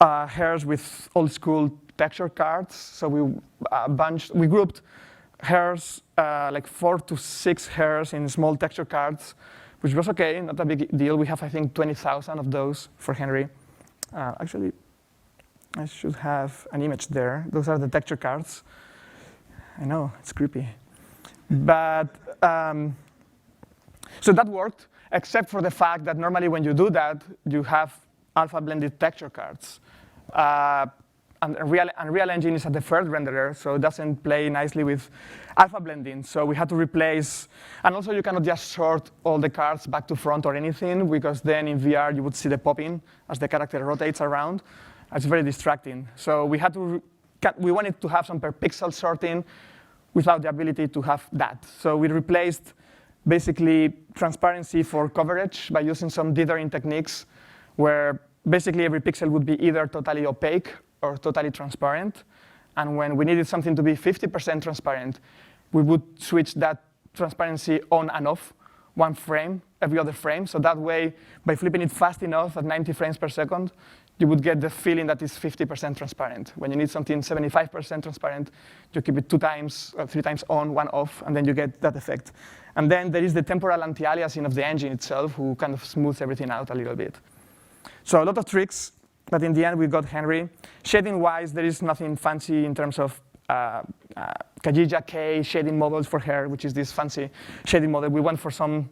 hairs with old school texture cards. So we grouped hairs, like 4 to 6 hairs in small texture cards, which was okay, not a big deal. We have, I think, 20,000 of those for Henry. Actually, I should have an image there. Those are the texture cards. I know, it's creepy. But so that worked, except for the fact that normally when you do that, you have alpha blended texture cards. And Unreal Engine is a deferred renderer, so it doesn't play nicely with alpha blending. So we had to replace, and also you cannot just sort all the cards back to front or anything, because then in VR you would see the popping as the character rotates around. It's very distracting. So we wanted to have some per pixel sorting without the ability to have that. So we replaced basically transparency for coverage by using some dithering techniques where basically every pixel would be either totally opaque or totally transparent. And when we needed something to be 50% transparent, we would switch that transparency on and off one frame, every other frame. So that way, by flipping it fast enough at 90 frames per second, you would get the feeling that it's 50% transparent. When you need something 75% transparent, you keep it 2 times or 3 times on, 1 off, and then you get that effect. And then there is the temporal anti-aliasing of the engine itself, who kind of smooths everything out a little bit. So a lot of tricks, but in the end, we got Henry. Shading-wise, there is nothing fancy in terms of Kajija K shading models for her, which is this fancy shading model. We went for some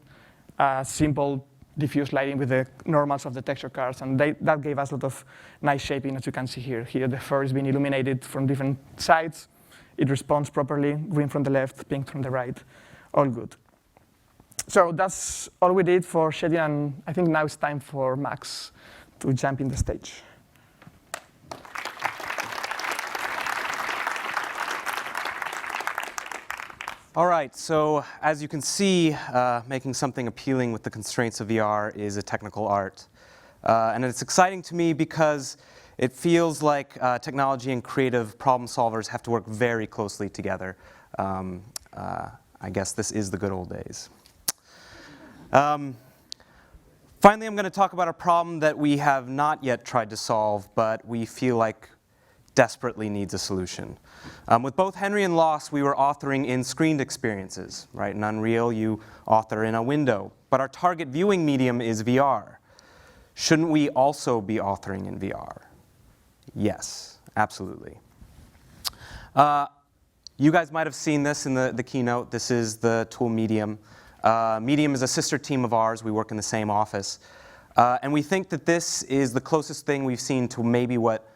simple diffuse lighting with the normals of the texture cards, and that gave us a lot of nice shaping, as you can see here. Here, the fur is being illuminated from different sides. It responds properly, green from the left, pink from the right, all good. So that's all we did for shading, and I think now it's time for Max to jump in the stage. All right, so as you can see, making something appealing with the constraints of VR is a technical art. And it's exciting to me because it feels like technology and creative problem solvers have to work very closely together. I guess this is the good old days. Finally, I'm going to talk about a problem that we have not yet tried to solve, but we feel like desperately needs a solution. With both Henry and Loss, we were authoring in screened experiences, right? In Unreal, you author in a window, but our target viewing medium is VR. Shouldn't we also be authoring in VR? Yes, absolutely. You guys might have seen this in the keynote. This is the tool Medium. Medium is a sister team of ours. We work in the same office. And we think that this is the closest thing we've seen to maybe what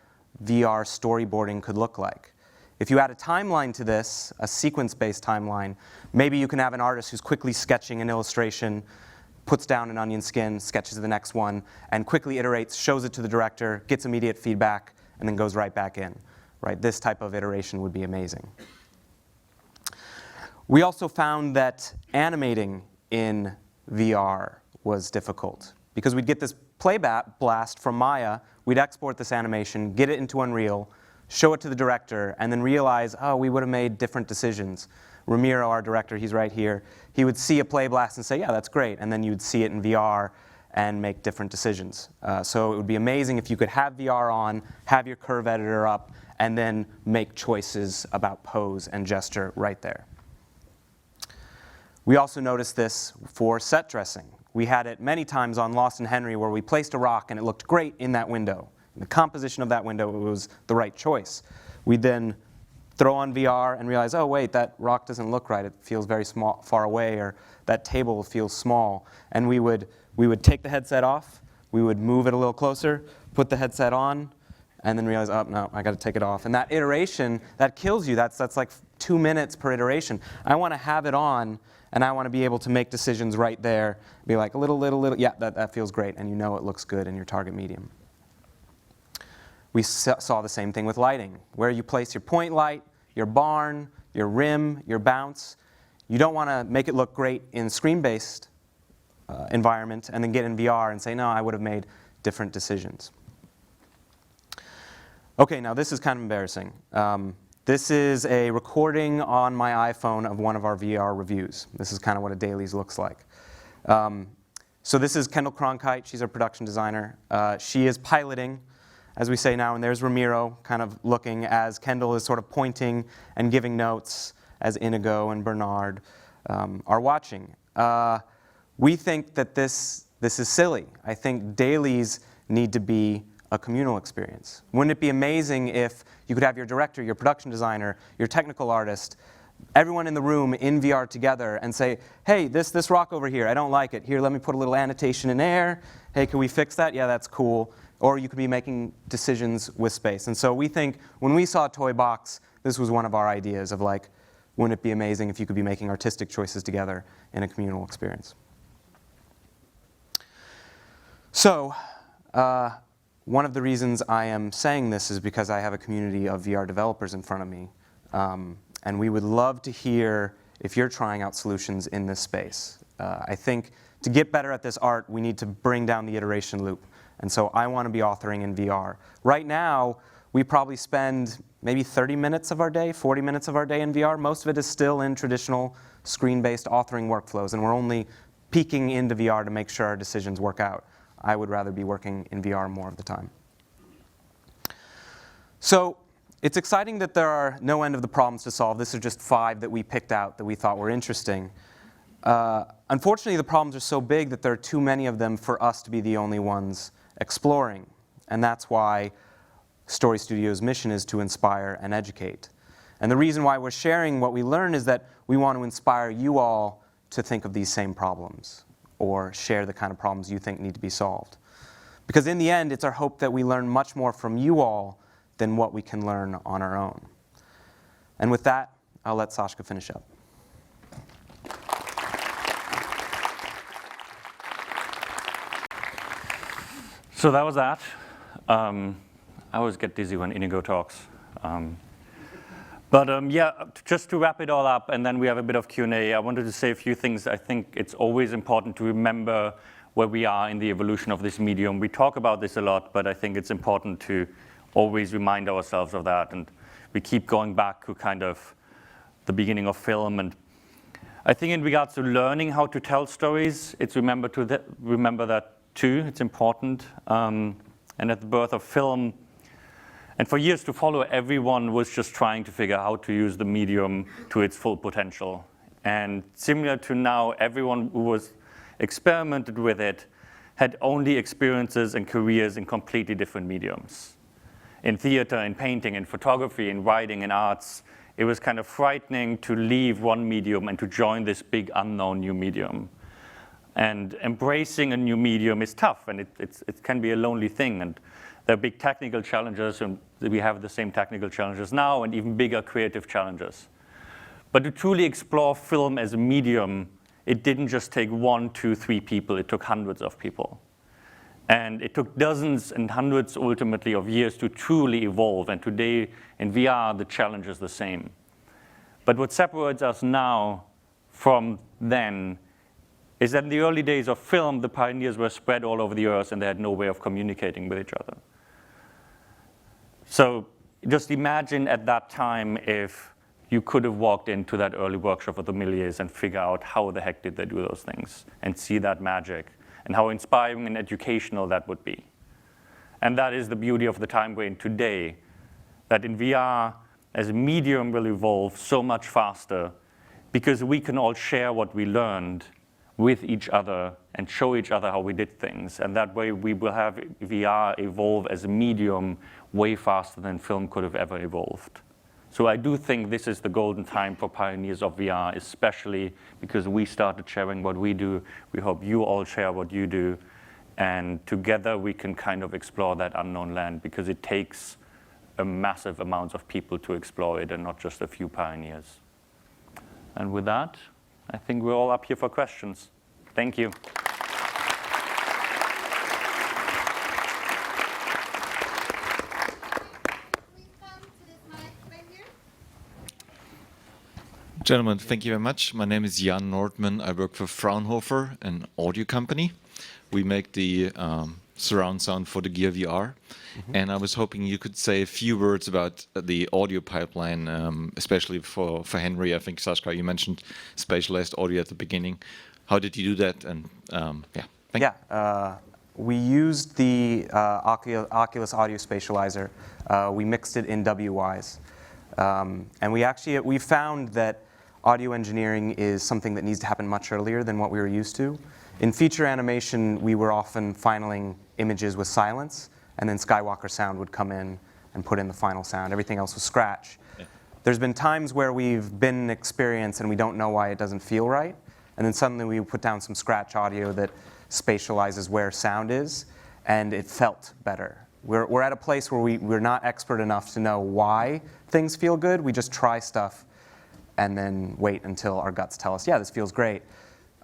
VR storyboarding could look like. If you add a timeline to this, a sequence-based timeline, maybe you can have an artist who's quickly sketching an illustration, puts down an onion skin, sketches the next one, and quickly iterates, shows it to the director, gets immediate feedback, and then goes right back in. Right? This type of iteration would be amazing. We also found that animating in VR was difficult because we'd get this playback blast from Maya, we'd export this animation, get it into Unreal, show it to the director, and then realize, oh, we would have made different decisions. Ramiro, our director, he's right here, he would see a play blast and say, yeah, that's great, and then you'd see it in VR and make different decisions. So it would be amazing if you could have VR on, have your curve editor up, and then make choices about pose and gesture right there. We also noticed this for set dressing. We had it many times on Lost and Henry where we placed a rock and it looked great in that window. In the composition of that window, it was the right choice. We'd then throw on VR and realize, oh wait, that rock doesn't look right. It feels very small, far away, or that table feels small. And we would take the headset off, we would move it a little closer, put the headset on, and then realize, oh no, I got to take it off. And that iteration, that kills you. That's like 2 minutes per iteration. I want to have it on, and I want to be able to make decisions right there. Be like, a little, yeah, that feels great, and you know it looks good in your target medium. We saw the same thing with lighting, where you place your point light, your barn, your rim, your bounce. You don't want to make it look great in screen-based environment and then get in VR and say, no, I would have made different decisions. Okay, now this is kind of embarrassing. This is a recording on my iPhone of one of our VR reviews. This is kind of what a dailies looks like. So this is Kendall Cronkite. She's our production designer. She is piloting, as we say now, and there's Ramiro kind of looking as Kendall is sort of pointing and giving notes as Inigo and Bernard are watching. We think that this is silly. I think dailies need to be a communal experience. Wouldn't it be amazing if you could have your director, your production designer, your technical artist everyone in the room in VR together and say, hey, this rock over here, I don't like it. Here, let me put a little annotation in air. Hey, can we fix that? Yeah, that's cool. Or you could be making decisions with space. And so we think when we saw Toy Box, this was one of our ideas of like, wouldn't it be amazing if you could be making artistic choices together in a communal experience? So one of the reasons I am saying this is because I have a community of VR developers in front of me. And we would love to hear if you're trying out solutions in this space. I think to get better at this art, we need to bring down the iteration loop. And so I want to be authoring in VR. Right now, we probably spend maybe 30 minutes of our day, 40 minutes of our day in VR. Most of it is still in traditional screen-based authoring workflows, and we're only peeking into VR to make sure our decisions work out. I would rather be working in VR more of the time. So it's exciting that there are no end of the problems to solve. This is just 5 that we picked out that we thought were interesting. Unfortunately, the problems are so big that there are too many of them for us to be the only ones exploring. And that's why Story Studio's mission is to inspire and educate. And the reason why we're sharing what we learn is that we want to inspire you all to think of these same problems or share the kind of problems you think need to be solved. Because in the end, it's our hope that we learn much more from you all than what we can learn on our own. And with that, I'll let Saschka finish up. So that was that. I always get dizzy when Inigo talks. Yeah, just to wrap it all up, and then we have a bit of Q&A, I wanted to say a few things. I think it's always important to remember where we are in the evolution of this medium. We talk about this a lot, but I think it's important to always remind ourselves of that. And we keep going back to kind of the beginning of film. And I think in regards to learning how to tell stories, it's remember that too. It's important. And at the birth of film, and for years to follow, everyone was just trying to figure out how to use the medium to its full potential. And similar to now, everyone who was experimented with it had only experiences and careers in completely different mediums. In theater, in painting, in photography, in writing, in arts, it was kind of frightening to leave one medium and to join this big unknown new medium. And embracing a new medium is tough, and it can be a lonely thing. And there are big technical challenges, and we have the same technical challenges now, and even bigger creative challenges. But to truly explore film as a medium, it didn't just take 1, 2, 3 people, it took hundreds of people. And it took dozens and hundreds, ultimately, of years to truly evolve. And today, in VR, the challenge is the same. But what separates us now from then is that in the early days of film, the pioneers were spread all over the earth, and they had no way of communicating with each other. So just imagine at that time if you could have walked into that early workshop of the Milliers and figure out how the heck did they do those things and see that magic, and how inspiring and educational that would be. And that is the beauty of the time we're in today, that in VR, as a medium will evolve so much faster because we can all share what we learned with each other and show each other how we did things. And that way we will have VR evolve as a medium way faster than film could have ever evolved. So I do think this is the golden time for pioneers of VR, especially because we started sharing what we do. We hope you all share what you do. And together we can kind of explore that unknown land, because it takes a massive amount of people to explore it and not just a few pioneers. And with that, I think we're all up here for questions. Thank you. Gentlemen, thank you very much. My name is Jan Nordman. I work for Fraunhofer, an audio company. We make the surround sound for the Gear VR. And I was hoping you could say a few words about the audio pipeline, especially for Henry. I think, Saschka, you mentioned spatialized audio at the beginning. How did you do that? And thank you. We used the Oculus Audio Spatializer. We mixed it in WWise. And we found that audio engineering is something that needs to happen much earlier than what we were used to. In feature animation, we were often finaling images with silence, and then Skywalker Sound would come in and put in the final sound. Everything else was scratch. there's been times where we've been in an experience and we don't know why it doesn't feel right, and then suddenly we put down some scratch audio that spatializes where sound is, and it felt better. We're at a place where we're not expert enough to know why things feel good. We just try stuff and then wait until our guts tell us, yeah, this feels great.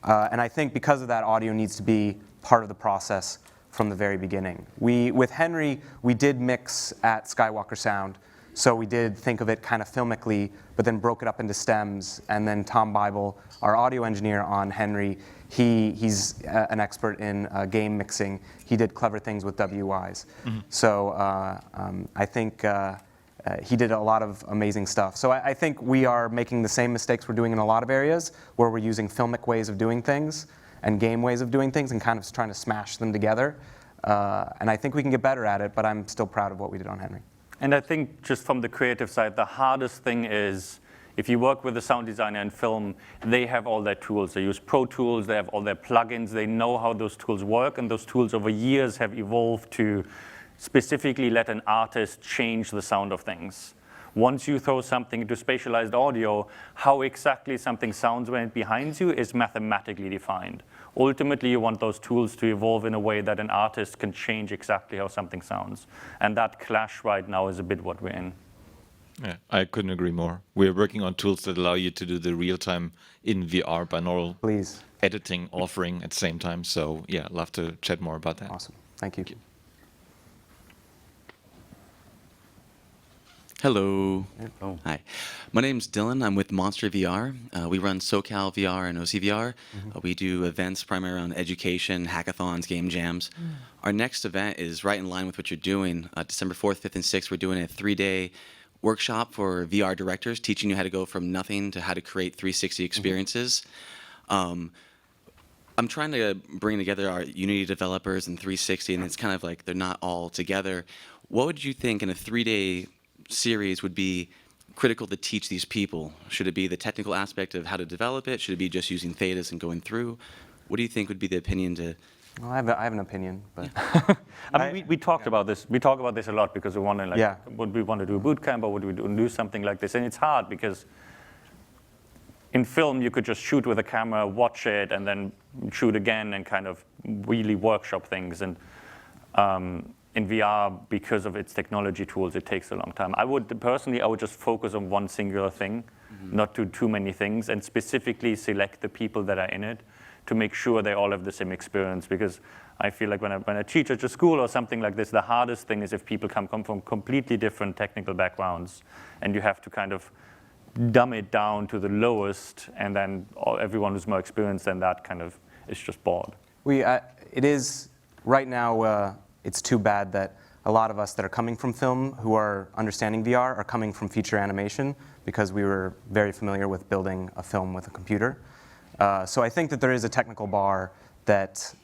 And I think because of that, audio needs to be part of the process from the very beginning. With Henry, we did mix at Skywalker Sound. So we did think of it kind of filmically, but then broke it up into stems. And then Tom Bible, our audio engineer on Henry, he's an expert in game mixing. He did clever things with WIs. So I think he did a lot of amazing stuff. So I think we are making the same mistakes we're doing in a lot of areas, where we're using filmic ways of doing things and game ways of doing things and kind of trying to smash them together. And I think we can get better at it, but I'm still proud of what we did on Henry. And I think just from the creative side, the hardest thing is, if you work with a sound designer in film, they have all their tools. They use Pro Tools, they have all their plugins, they know how those tools work, and those tools over years have evolved to specifically let an artist change the sound of things. Once you throw something into spatialized audio, how exactly something sounds when it's behind you is mathematically defined. Ultimately, you want those tools to evolve in a way that an artist can change exactly how something sounds. And that clash right now is a bit what we're in. Yeah, I couldn't agree more. We're working on tools that allow you to do the real-time in VR binaural editing offering at the same time. So yeah, love to chat more about that. Awesome. Thank you. Hello. Oh. Hi. My name's Dylan. I'm with Monster VR. We run SoCal VR and OCVR. We do events primarily around education, hackathons, game jams. Our next event is right in line with what you're doing. December 4th, 5th, and 6th, we're doing a 3-day workshop for VR directors, teaching you how to go from nothing to how to create 360 experiences. I'm trying to bring together our Unity developers and 360, and it's kind of like they're not all together. What would you think in a 3-day series would be critical to teach these people? Should it be the technical aspect of how to develop it? Should it be just using thetas and going through? What do you think would be the opinion to? Well, I have an opinion, but I mean, we talked about this. We talk about this a lot because we want to would we want to do a boot camp, or would we do something like this? And it's hard because in film you could just shoot with a camera, watch it, and then shoot again, and kind of really workshop things. And in VR, because of its technology tools, it takes a long time. I would just focus on one singular thing, not do too many things, and specifically select the people that are in it to make sure they all have the same experience. Because I feel like when I teach at a school or something like this, the hardest thing is if people come from completely different technical backgrounds, and you have to kind of dumb it down to the lowest, and then everyone who's more experienced than that kind of is just bored. It is right now. It's too bad that a lot of us that are coming from film who are understanding VR are coming from feature animation, because we were very familiar with building a film with a computer. So I think that there is a technical bar that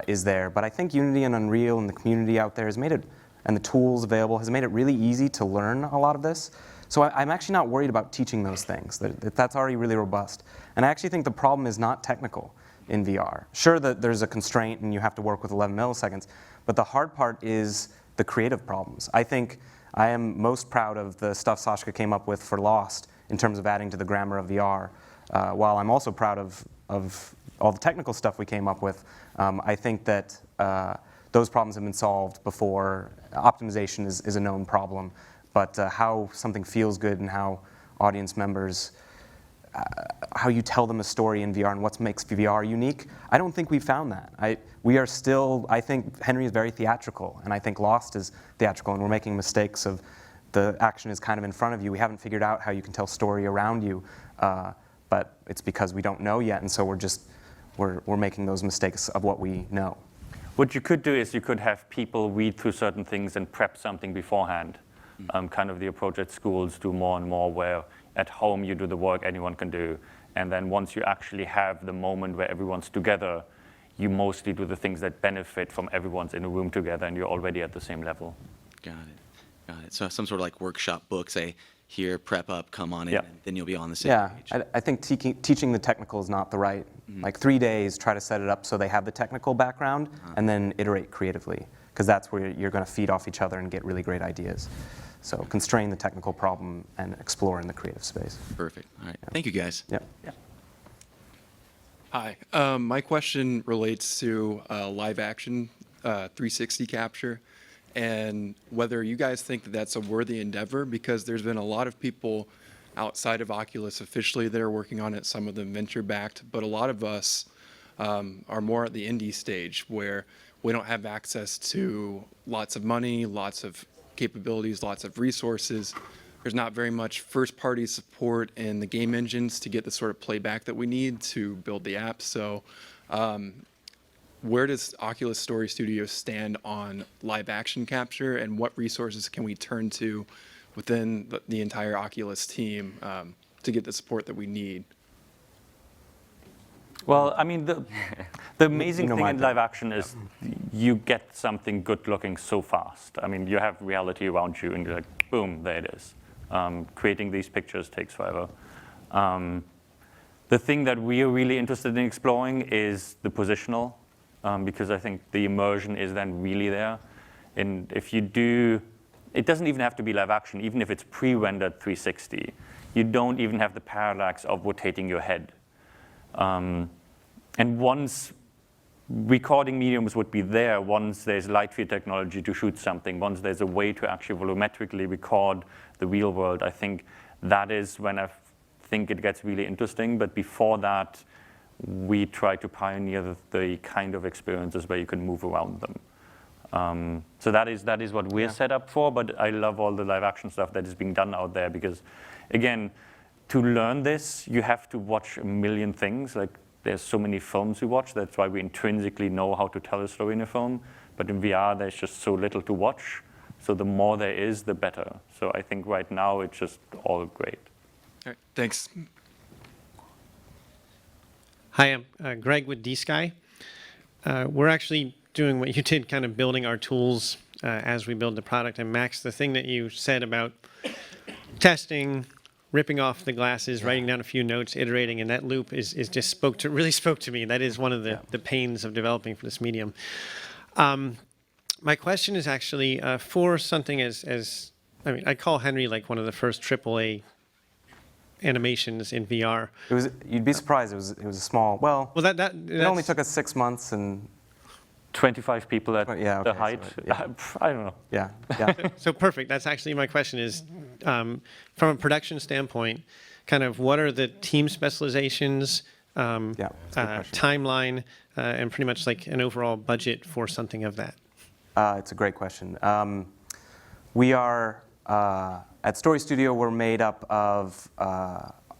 is there, but I think Unity and Unreal and the community out there has made it, and the tools available has made it really easy to learn a lot of this. So I'm actually not worried about teaching those things. That's already really robust. And I actually think the problem is not technical in VR. Sure that there's a constraint and you have to work with 11 milliseconds, but the hard part is the creative problems. I think I am most proud of the stuff Saschka came up with for Lost in terms of adding to the grammar of VR. While I'm also proud of all the technical stuff we came up with, I think that those problems have been solved before. Optimization is a known problem, but how something feels good and how audience members, how you tell them a story in VR and what makes VR unique, I don't think we've found that. I think Henry is very theatrical, and I think Lost is theatrical, and we're making mistakes of the action is kind of in front of you. We haven't figured out how you can tell story around you, but it's because we don't know yet, and so we're making those mistakes of what we know. What you could do is you could have people read through certain things and prep something beforehand. Kind of the approach at schools do more and more, where at home you do the work anyone can do, and then once you actually have the moment where everyone's together, you mostly do the things that benefit from everyone's in a room together, and you're already at the same level. Got it. So some sort of like workshop book, say, here, prep up, come on in, and then you'll be on the same page. I think teaching the technical is not the right, like 3 days, try to set it up so they have the technical background, and then iterate creatively, because that's where you're going to feed off each other and get really great ideas. So constrain the technical problem and explore in the creative space. Perfect. All right. Thank you, guys. Yep. Hi. My question relates to live action 360 capture and whether you guys think that that's a worthy endeavor, because there's been a lot of people outside of Oculus officially that are working on it, some of them venture-backed, but a lot of us are more at the indie stage where we don't have access to lots of money, lots of capabilities, lots of resources. There's not very much first-party support in the game engines to get the sort of playback that we need to build the app. So where does Oculus Story Studio stand on live action capture, and what resources can we turn to within the entire Oculus team to get the support that we need? Well, I mean, the amazing thing my in live action is you get something good looking so fast. I mean, you have reality around you, and you're like, boom, there it is. Creating these pictures takes forever. The thing that we are really interested in exploring is the positional, because I think the immersion is then really there. And if you do, it doesn't even have to be live action, even if it's pre-rendered 360, you don't even have the parallax of rotating your head. And once recording mediums would be there, once there's light field technology to shoot something, once there's a way to actually volumetrically record the real world, I think that is when I think it gets really interesting. But before that, we try to pioneer the kind of experiences where you can move around them. So that is what we're set up for, but I love all the live action stuff that is being done out there, because again, to learn this, you have to watch a million things. Like, there's so many films we watch, that's why we intrinsically know how to tell a story in a film. But in VR, there's just so little to watch. So the more there is, the better. So I think right now, it's just all great. All right, thanks. Hi, I'm Greg with D-Sky. We're actually doing what you did, kind of building our tools as we build the product. And Max, the thing that you said about testing, ripping off the glasses, writing down a few notes, iterating, and that loop is just really spoke to me. That is one of the pains of developing for this medium. My question is actually for something as I mean, I call Henry like one of the first AAA animations in VR. It was. You'd be surprised. It was a small. Well, it only took us 6 months and 25 people at the height. So, yeah. I don't know. Yeah. So perfect. That's actually my question is, from a production standpoint, kind of what are the team specializations, timeline, and pretty much like an overall budget for something of that? It's a great question. We are, at Story Studio, we're made up of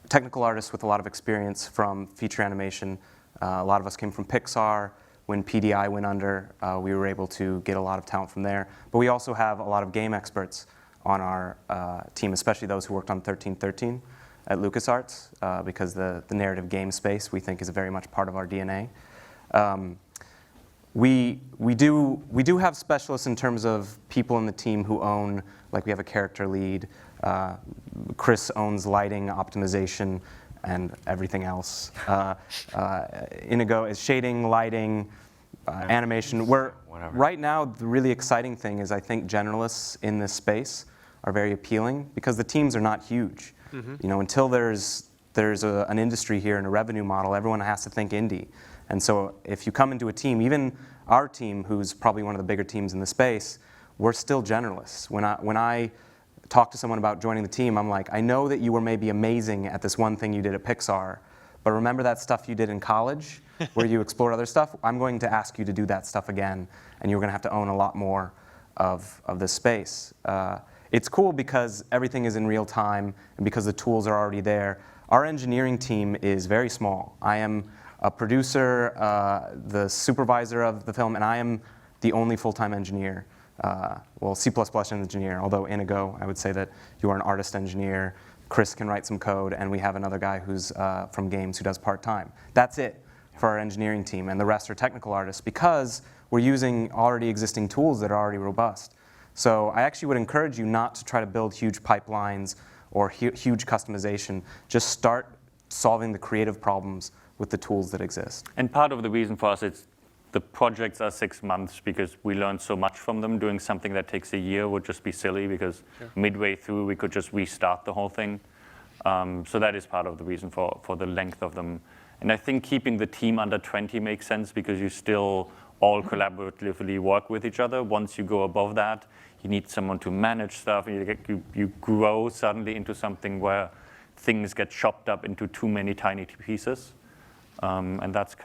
technical artists with a lot of experience from feature animation. A lot of us came from Pixar. When PDI went under, we were able to get a lot of talent from there. But we also have a lot of game experts on our team, especially those who worked on 1313 at LucasArts, because the narrative game space, we think, is very much part of our DNA. We do have specialists in terms of people in the team who own, like we have a character lead. Chris owns lighting, optimization, and everything else. Inigo is shading, lighting, animation. Right now, the really exciting thing is I think generalists in this space are very appealing, because the teams are not huge. You know, until there's an industry here and a revenue model, everyone has to think indie. And so if you come into a team, even our team, who's probably one of the bigger teams in the space, we're still generalists. When I talk to someone about joining the team, I'm like, I know that you were maybe amazing at this one thing you did at Pixar, but remember that stuff you did in college where you explored other stuff? I'm going to ask you to do that stuff again, and you're going to have to own a lot more of this space. It's cool because everything is in real time, and because the tools are already there. Our engineering team is very small. I am a producer, the supervisor of the film, and I am the only full-time engineer. Well, C++ engineer, although Inigo, I would say that you are an artist engineer. Chris can write some code, and we have another guy who's from games who does part-time. That's it for our engineering team, and the rest are technical artists, because we're using already existing tools that are already robust. So I actually would encourage you not to try to build huge pipelines or huge customization. Just start solving the creative problems with the tools that exist. And part of the reason for us, it's the projects are 6 months because we learned so much from them. Doing something that takes a year would just be silly because midway through we could just restart the whole thing. So that is part of the reason for the length of them. And I think keeping the team under 20 makes sense because you still all collaboratively work with each other. Once you go above that, you need someone to manage stuff. You grow suddenly into something where things get chopped up into too many tiny pieces. And that's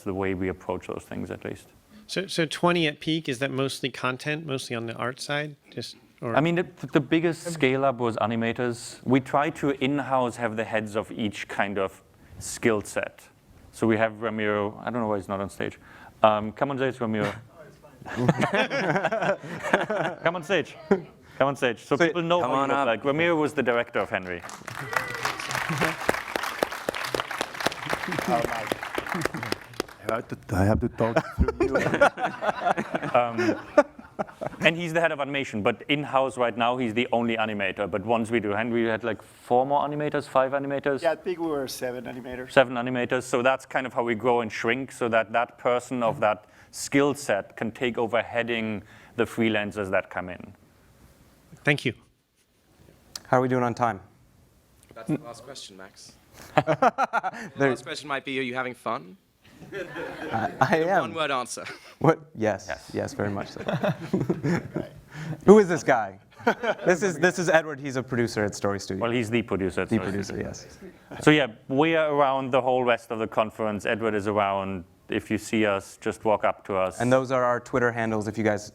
the way we approach those things, at least. So 20 at peak, is that mostly content, mostly on the art side? I mean, the biggest scale-up was animators. We try to in-house have the heads of each kind of skill set. So we have Ramiro. I don't know why he's not on stage. Come on stage, Ramiro. Come on stage. Come on stage. So people know how you look like. Ramiro was the director of Henry. I have to talk through you. And he's the head of animation, but in-house right now, he's the only animator. But once we do Henry, we had like 4 more animators, 5 animators? Yeah, I think we were 7 animators. 7 animators. So that's kind of how we grow and shrink, so that that person of that skill set can take over heading the freelancers that come in. Thank you. How are we doing on time? That's the last question, Max. The last question might be, are you having fun? I am. One-word answer. What? Yes, yes, very much so. Who is this guy? This is Edward. He's a producer at Story Studio. Well, he's the producer. The producer, yes. So yeah, we are around the whole rest of the conference. Edward is around. If you see us, just walk up to us. And those are our Twitter handles. If you guys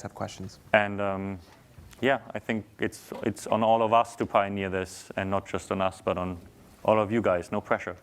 have questions. And yeah, I think it's on all of us to pioneer this, and not just on us, but on all of you guys. No pressure.